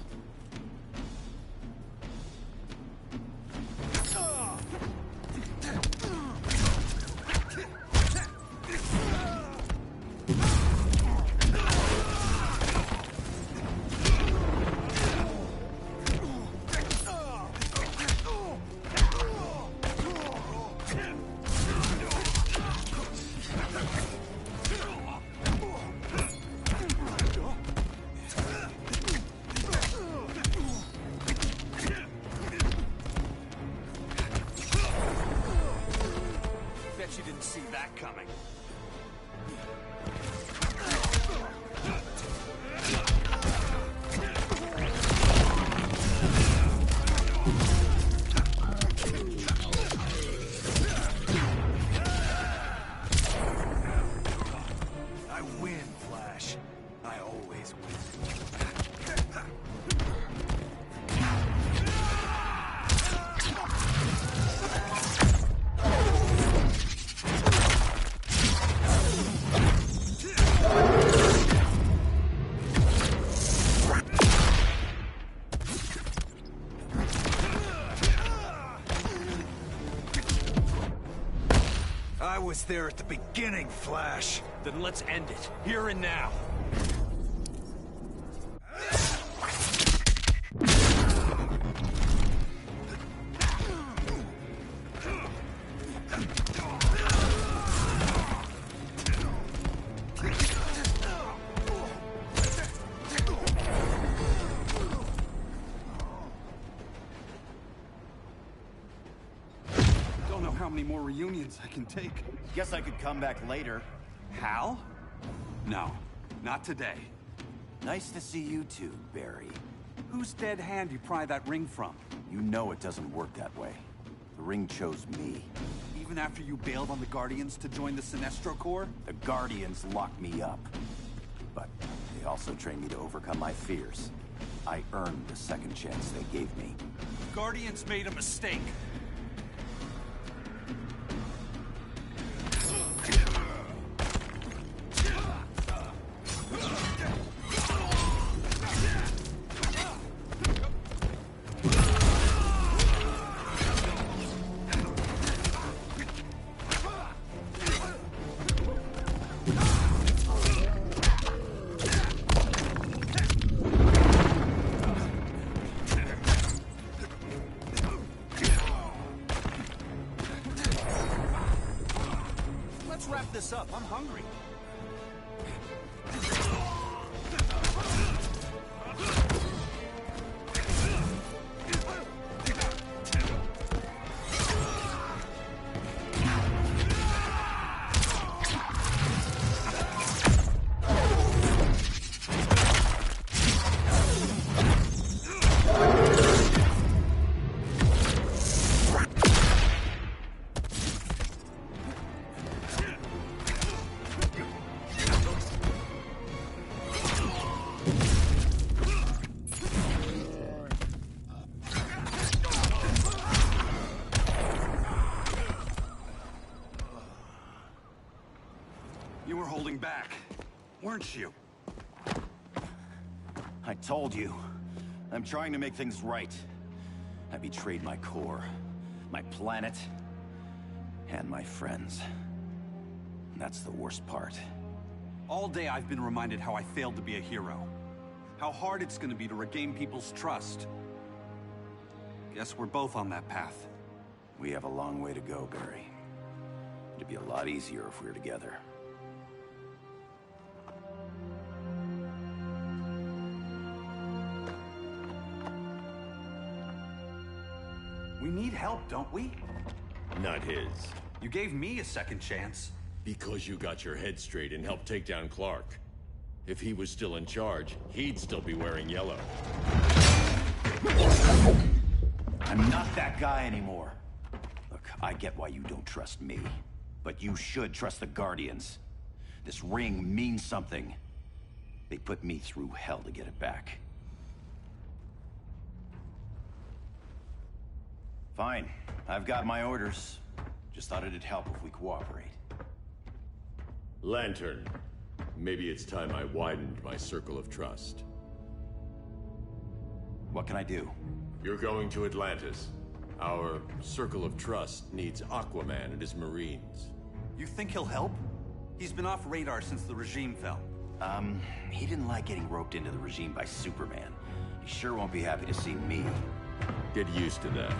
P: Bet you didn't see that coming.
T: I win, Flash. I always win. I was there at the beginning, Flash.
P: Then let's end it, here and now. Don't know how many more reunions I can take.
S: Guess I could come back later.
P: Hal? No, not today.
T: Nice to see you too, Barry.
P: Whose dead hand you pry that ring from?
T: You know it doesn't work that way. The ring chose me.
P: Even after you bailed on the Guardians to join the Sinestro Corps?
T: The Guardians locked me up. But they also trained me to overcome my fears. I earned the second chance they gave me.
P: Guardians made a mistake.
S: Let's wrap this up. I'm hungry.
P: You were holding back, weren't you?
T: I told you. I'm trying to make things right. I betrayed my core, my planet, and my friends. That's the worst part.
P: All day I've been reminded how I failed to be a hero. How hard it's gonna be to regain people's trust. Guess we're both on that path.
T: We have a long way to go, Barry. It'd be a lot easier if we were together.
P: We need help, don't we?
C: Not his.
P: You gave me a second chance.
C: Because you got your head straight and helped take down Clark. If he was still in charge, he'd still be wearing yellow.
T: I'm not that guy anymore. Look, I get why you don't trust me. But you should trust the Guardians.
J: This ring means something. They put me through hell to get it back. Fine. I've got my orders. Just thought it'd help if we cooperate.
C: Lantern. Maybe it's time I widened my circle of trust.
J: What can I do?
C: You're going to Atlantis. Our circle of trust needs Aquaman and his Marines.
P: You think he'll help? He's been off radar since the regime fell.
J: He didn't like getting roped into the regime by Superman. He sure won't be happy to see me.
C: Get used to that.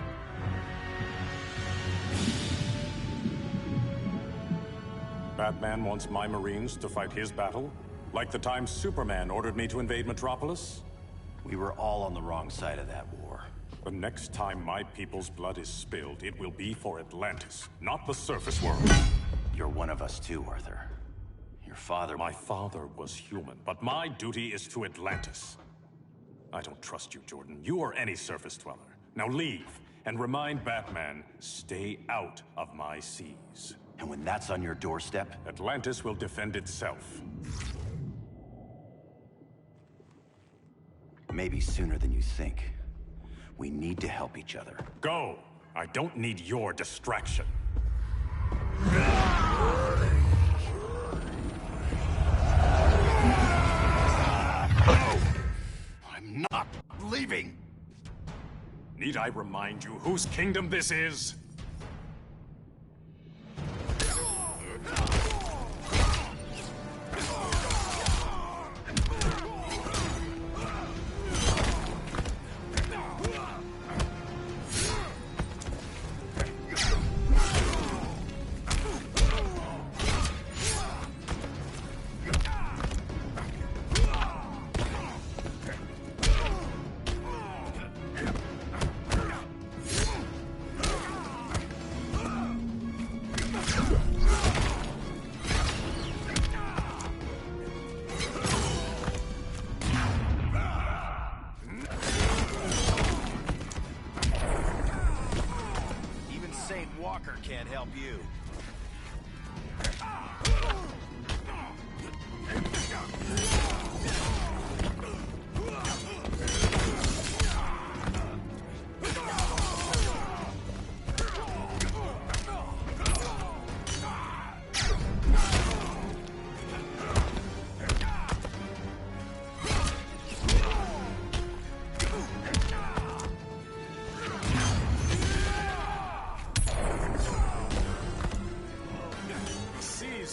U: Batman wants my Marines to fight his battle? Like the time Superman ordered me to invade Metropolis?
J: We were all on the wrong side of that war.
U: The next time my people's blood is spilled, it will be for Atlantis, not the surface world.
J: You're one of us too, Arthur. Your father...
U: My father was human, but my duty is to Atlantis. I don't trust you, Jordan. You or any surface dweller. Now leave, and remind Batman, stay out of my seas.
J: And when that's on your doorstep?
U: Atlantis will defend itself.
J: Maybe sooner than you think. We need to help each other.
U: Go! I don't need your distraction.
J: I'm not leaving!
U: Need I remind you whose kingdom this is?
J: Can't help you.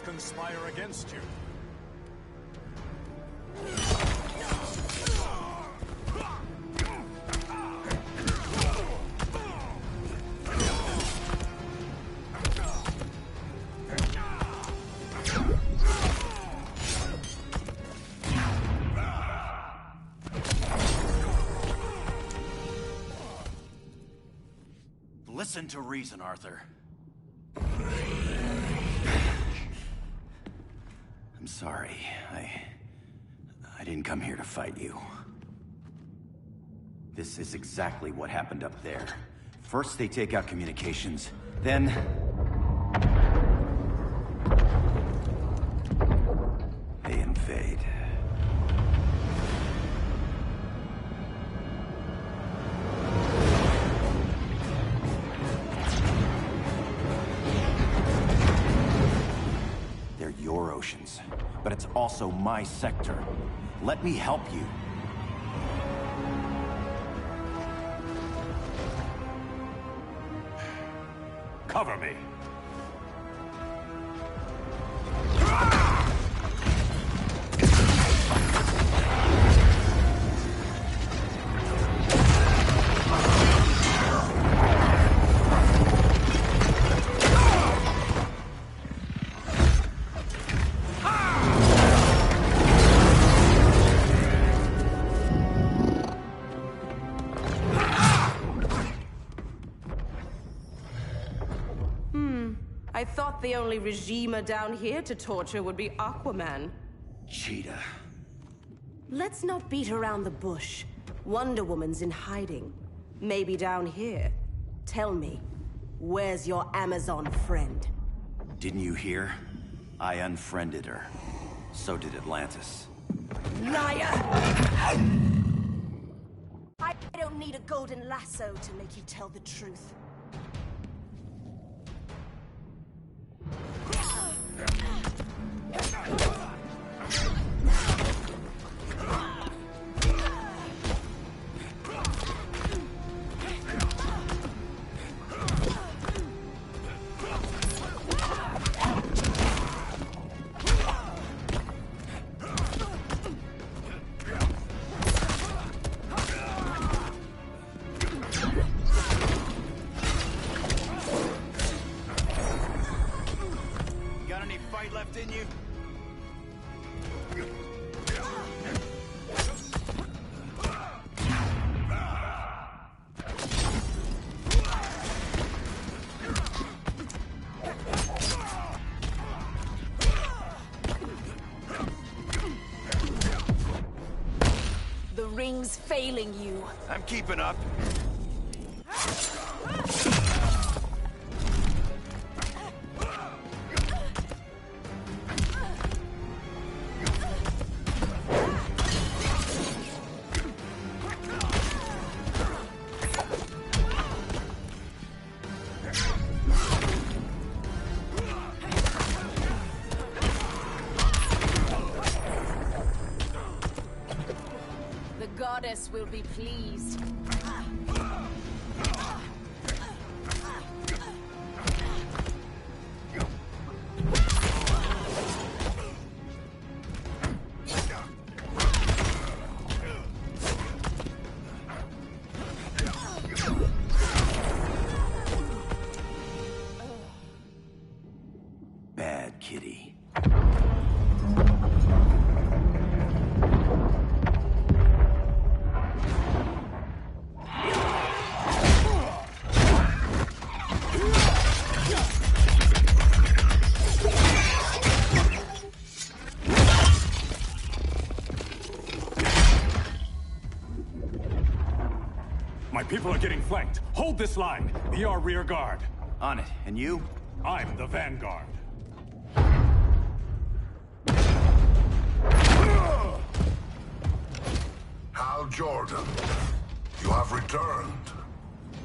U: Conspire against you.
J: Listen to reason, Arthur. I'm sorry. I didn't come here to fight you. This is exactly what happened up there. First they take out communications, then... they invade. They're your oceans, but it's also my sector. Let me help you.
U: Cover me.
V: I thought the only regimer down here to torture would be Aquaman.
J: Cheetah.
V: Let's not beat around the bush. Wonder Woman's in hiding. Maybe down here. Tell me, where's your Amazon friend?
J: Didn't you hear? I unfriended her. So did Atlantis.
V: Liar! I don't need a golden lasso to make you tell the truth.
J: Got any fight left in you?
V: The ring's failing you.
J: I'm keeping up.
V: The goddess will be pleased.
J: Bad kitty.
U: My people are getting flanked. Hold this line. Be our rear guard.
J: On it. And you?
U: I'm the vanguard.
F: Hal Jordan, you have returned.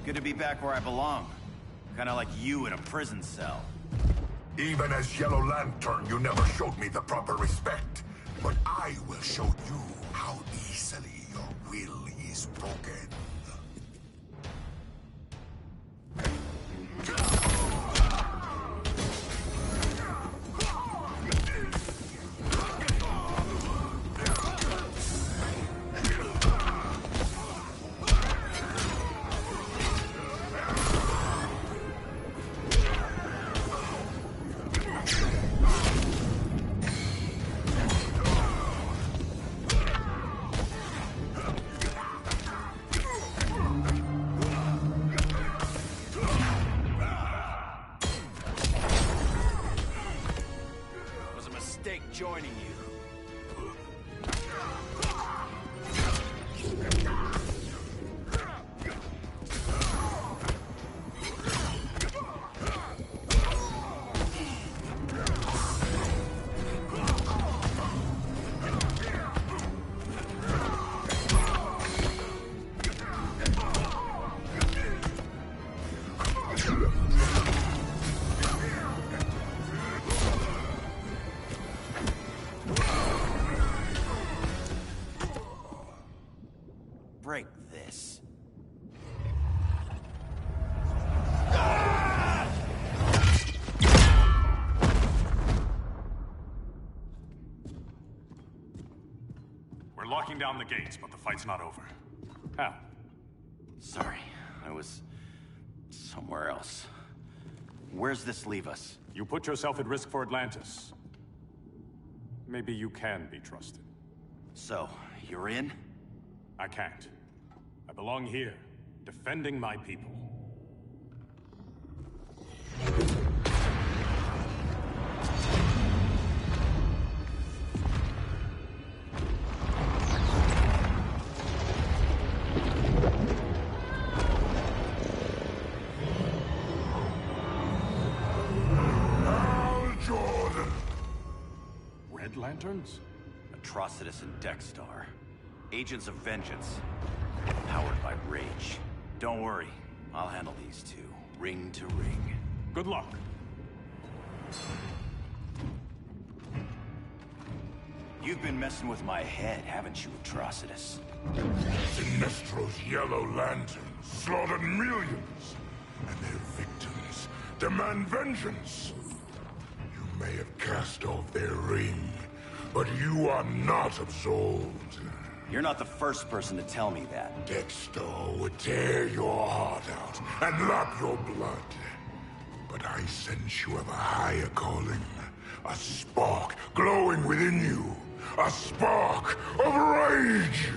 J: Good to be back where I belong. Kinda like you in a prison cell.
F: Even as Yellow Lantern, you never showed me the proper respect. But I will show you how easily your will is broken.
J: Joining you. Break this.
U: We're locking down the gates, but the fight's not over. Hal.
J: Sorry, I was somewhere else. Where's this leave us?
U: You put yourself at risk for Atlantis. Maybe you can be trusted.
J: So, you're in?
U: I can't. I belong here, defending my people.
F: Hal Jordan,
U: Lanterns?
P: Atrocitus and Dexstar. Agents of Vengeance. Powered by rage. Don't worry, I'll handle these two, ring to ring.
U: Good luck.
P: You've been messing with my head, haven't you, Atrocitus?
F: Sinestro's Yellow Lanterns slaughtered millions, and their victims demand vengeance. You may have cast off their ring, but you are not absolved.
P: You're not the first person to tell me that.
F: Dexter would tear your heart out and lap your blood. But I sense you have a higher calling. A spark glowing within you. A spark of rage!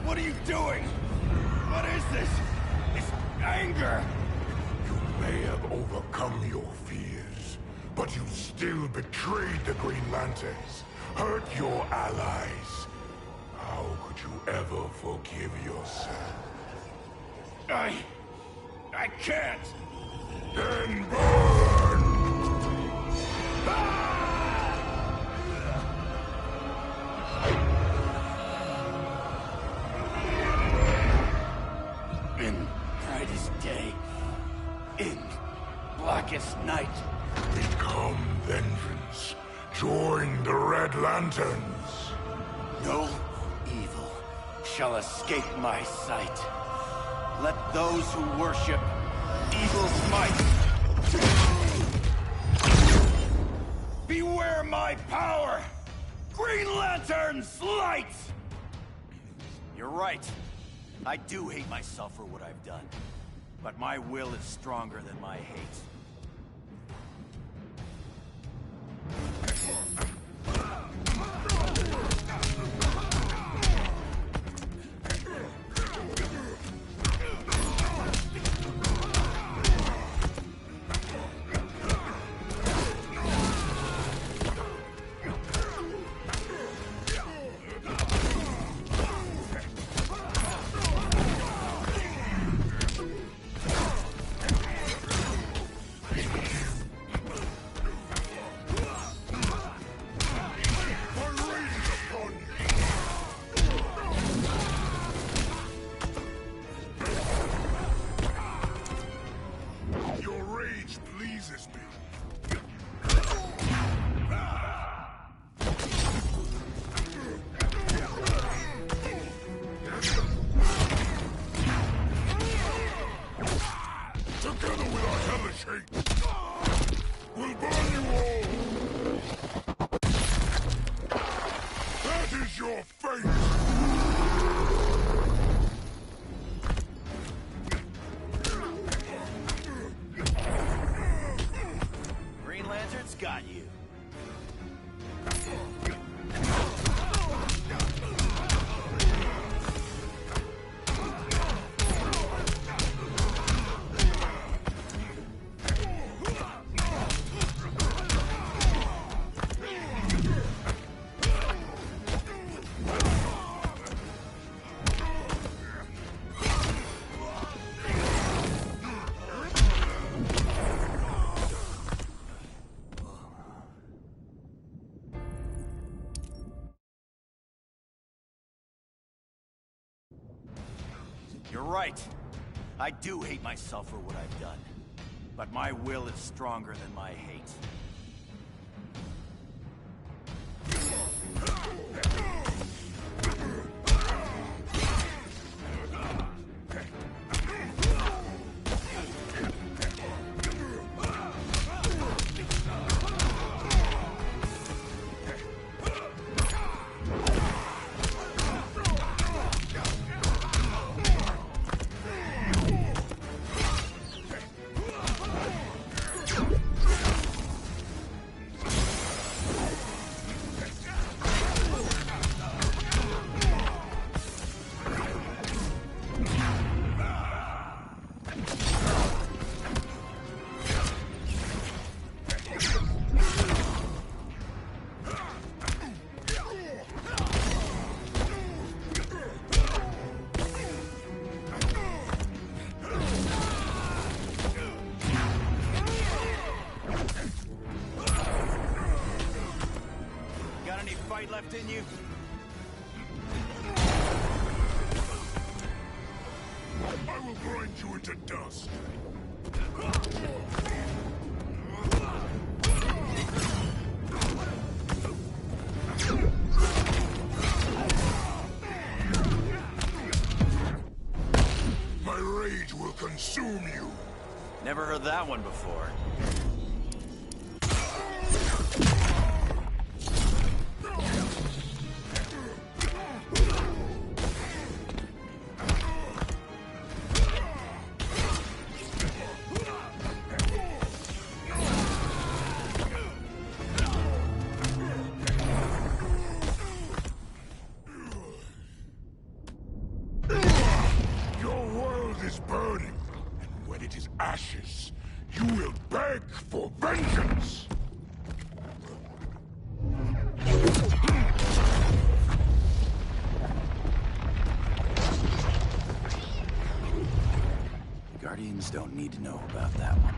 T: What are you doing? What is this? It's anger!
F: You may have overcome your fears, but you still betrayed the Green Lanterns, hurt your allies. How could you ever forgive yourself?
T: I can't!
F: Then burn!
T: In brightest day, in blackest night.
F: Become vengeance. Join the Red Lanterns.
T: No evil shall escape my sight. Let those who worship evil's might beware my power! Green Lantern's light!
P: You're right. I do hate myself for what I've done. But my will is stronger than my hate. Got you. You're right. I do hate myself for what I've done. But my will is stronger than my hate.
T: enough, didn't you?
F: I will grind you into dust. My rage will consume you.
T: Never heard that one before.
F: Your world is burning, and when it is ashes, you will beg for vengeance!
T: Guardians don't need to know about that one.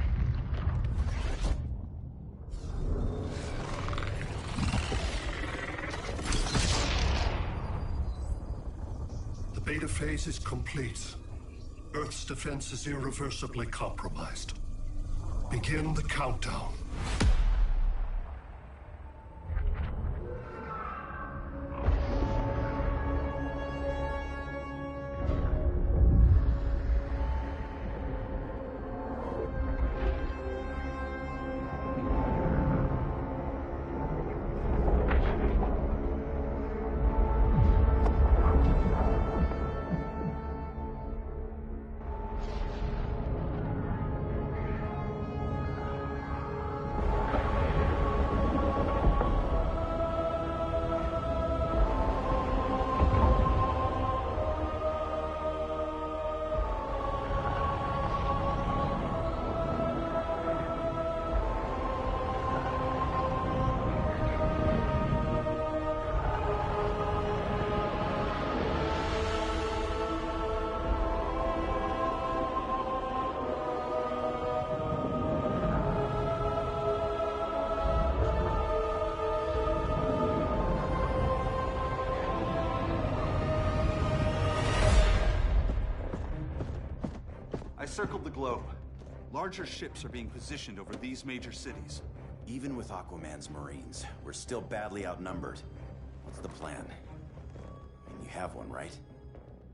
L: The beta phase is complete. Earth's defense is irreversibly compromised. Begin the countdown.
P: I circled the globe. Larger ships are being positioned over these major cities.
T: Even with Aquaman's Marines, we're still badly outnumbered. What's the plan? And you have one, right?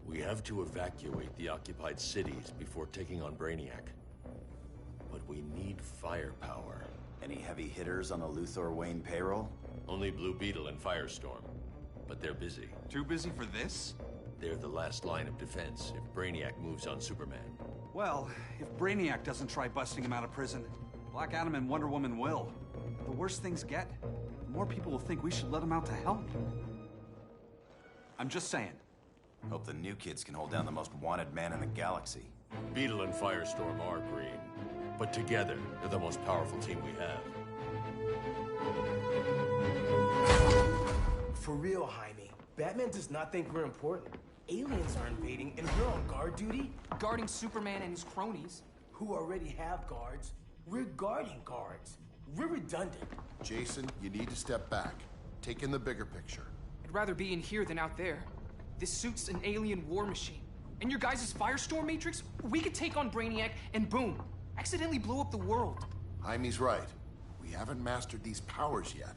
C: We have to evacuate the occupied cities before taking on Brainiac. But we need firepower.
T: Any heavy hitters on the Luthor Wayne payroll?
C: Only Blue Beetle and Firestorm. But they're busy.
P: Too busy for this?
C: They're the last line of defense if Brainiac moves on Superman.
P: Well, if Brainiac doesn't try busting him out of prison, Black Adam and Wonder Woman will. The worse things get, the more people will think we should let him out to help. I'm just saying.
T: Hope the new kids can hold down the most wanted man in the galaxy.
C: Beetle and Firestorm are green, but together, they're the most powerful team we have.
E: For real, Jaime. Batman does not think we're important. Aliens are invading, and we're on guard duty?
H: Guarding Superman and his cronies.
E: Who already have guards. We're guarding guards. We're redundant.
M: Jason, you need to step back. Take in the bigger picture.
H: I'd rather be in here than out there. This suit's an alien war machine. And your guys' Firestorm Matrix, we could take on Brainiac and boom, accidentally blow up the world.
M: Jaime's right. We haven't mastered these powers yet.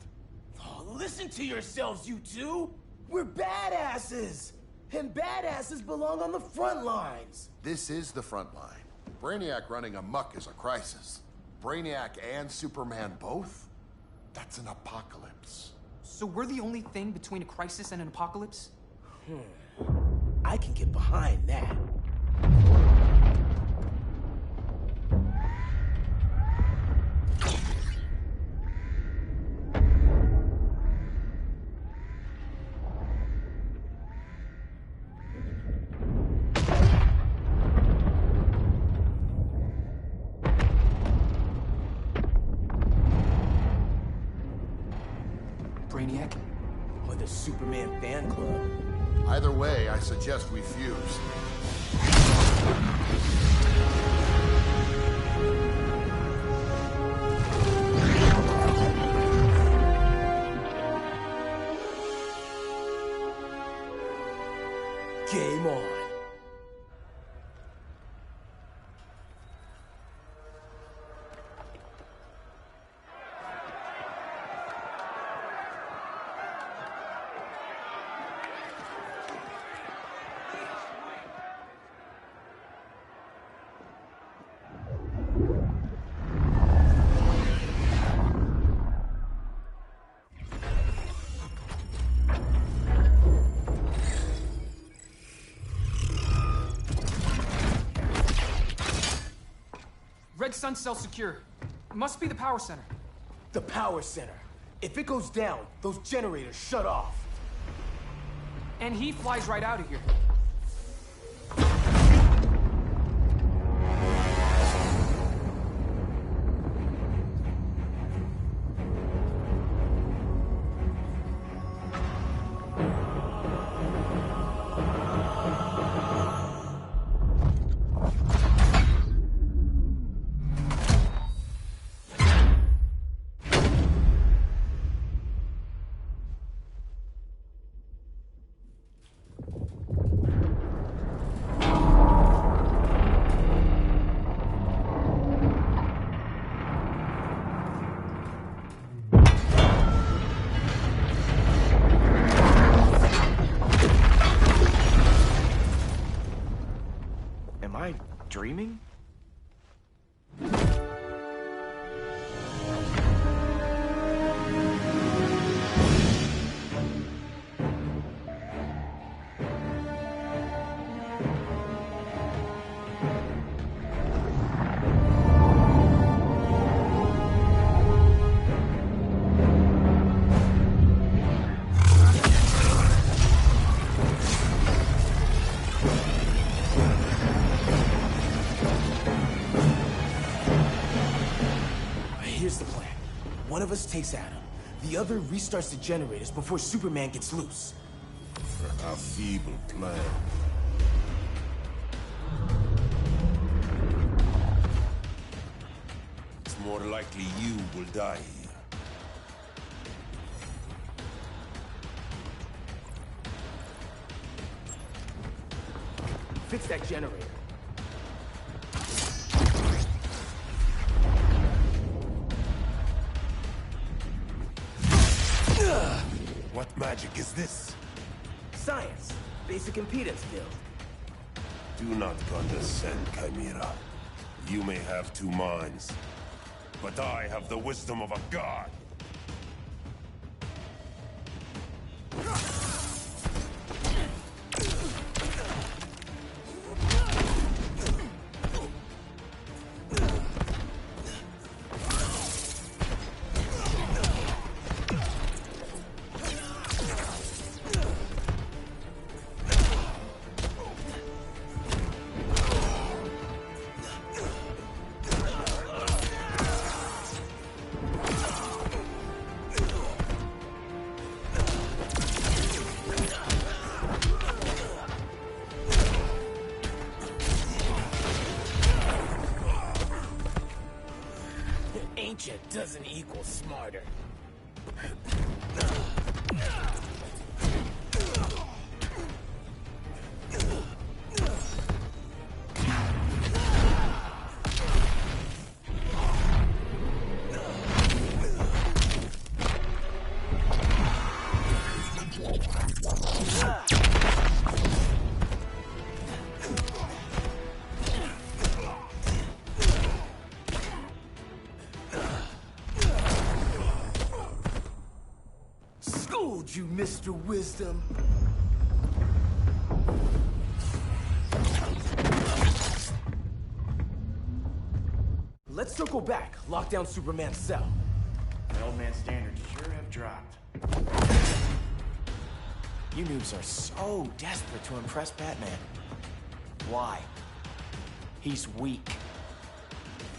E: Oh, listen to yourselves, you two! We're badasses! And badasses belong on the front lines!
M: This is the front line. Brainiac running amok is a crisis. Brainiac and Superman both? That's an apocalypse.
H: So we're the only thing between a crisis and an apocalypse?
E: I can get behind that.
H: Brainiac?
E: Or the Superman fan club?
M: Either way, I suggest we fuse.
H: Red Sun cell secure. Must be the power center.
E: The power center. If it goes down, those generators shut off.
H: And he flies right out of here.
S: Dreaming?
E: Here's the plan. One of us takes Adam. The other restarts the generators before Superman gets loose.
F: A feeble plan. It's more likely you will die here.
E: Fix that generator.
F: What magic is this?
E: Science. Basic impedance field.
F: Do not condescend, Chimera. You may have two minds, but I have the wisdom of a god.
E: Ancient doesn't equal smarter. You, Mr. Wisdom. Let's circle back. Lock down Superman's cell.
S: The old man's standards sure have dropped. You noobs are so desperate to impress Batman. Why? He's weak.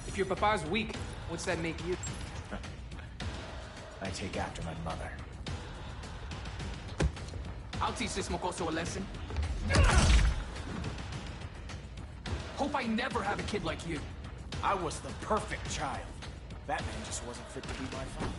H: If your papa's weak, what's that make you?
S: I take after my mother.
H: I'll teach this mocoso a lesson. Hope I never have a kid like you.
E: I was the perfect child. Batman just wasn't fit to be my father.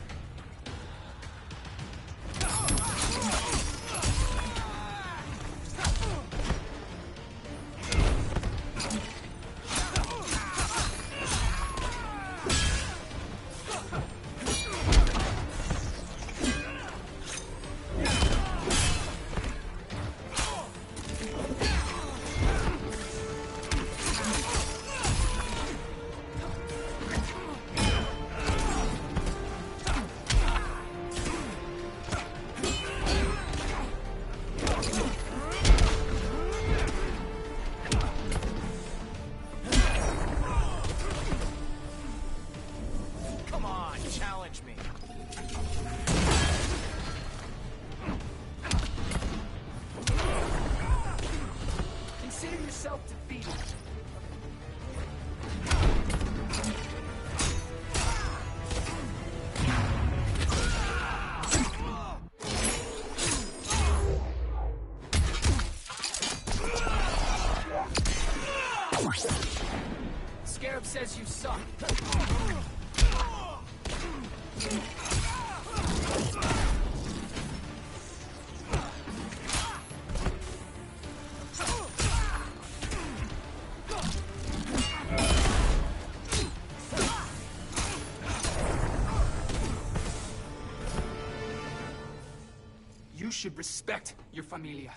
H: You should respect your familia.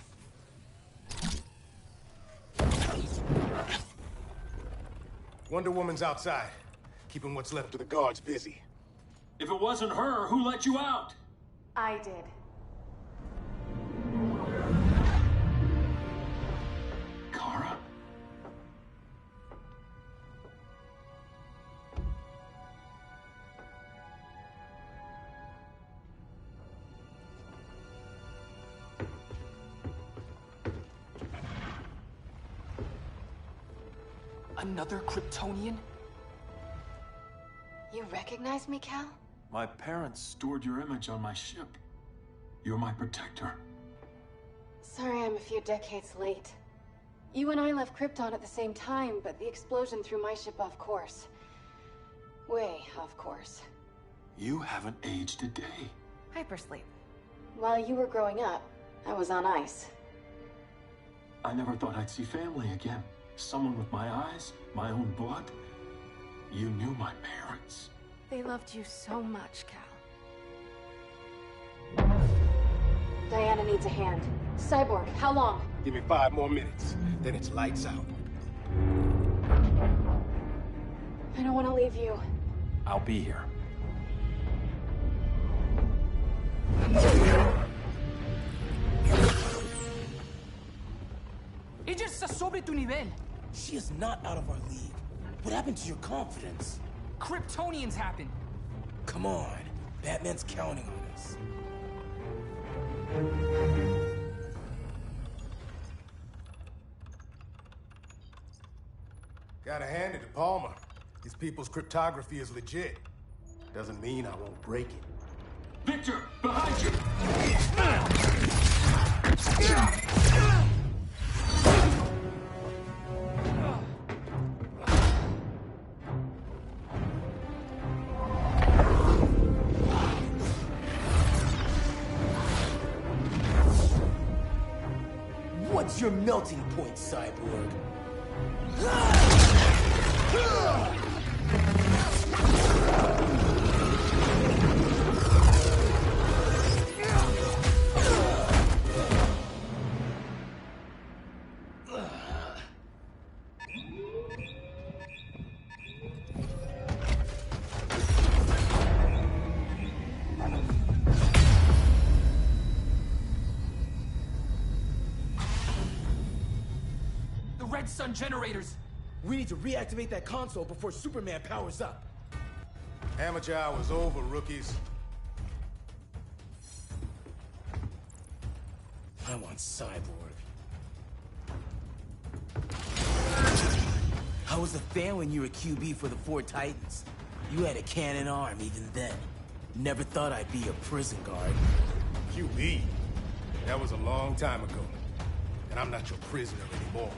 I: Wonder Woman's outside, keeping what's left of the guards busy.
G: If it wasn't her, who let you out?
B: I did.
G: Kara?
H: Another Kryptonian?
B: You recognize me, Cal?
G: My parents stored your image on my ship. You're my protector.
B: Sorry I'm a few decades late. You and I left Krypton at the same time, but the explosion threw my ship off course. Way off course.
G: You haven't aged a day.
B: Hypersleep. While you were growing up, I was on ice.
G: I never thought I'd see family again. Someone with my eyes, my own blood. You knew my parents.
B: They loved you so much, Cal. Diana needs a hand. Cyborg, how long?
I: Give me 5 more minutes, then it's lights out.
B: I don't want to leave you.
G: I'll be here.
H: Ella está sobre tu nivel.
E: She is not out of our league. What happened to your confidence?
H: Kryptonians happen.
E: Come on. Batman's counting on us.
I: Gotta hand it to Palmer. These people's cryptography is legit. Doesn't mean I won't break it.
G: Victor, behind you!
E: What's your melting point, Cyborg?
H: Red Sun generators!
E: We need to reactivate that console before Superman powers up.
I: Amateur hour's over, rookies.
E: I want Cyborg. How was the fan when you were QB for the 4 Titans? You had a cannon arm even then. Never thought I'd be a prison guard.
I: QB? That was a long time ago. And I'm not your prisoner anymore.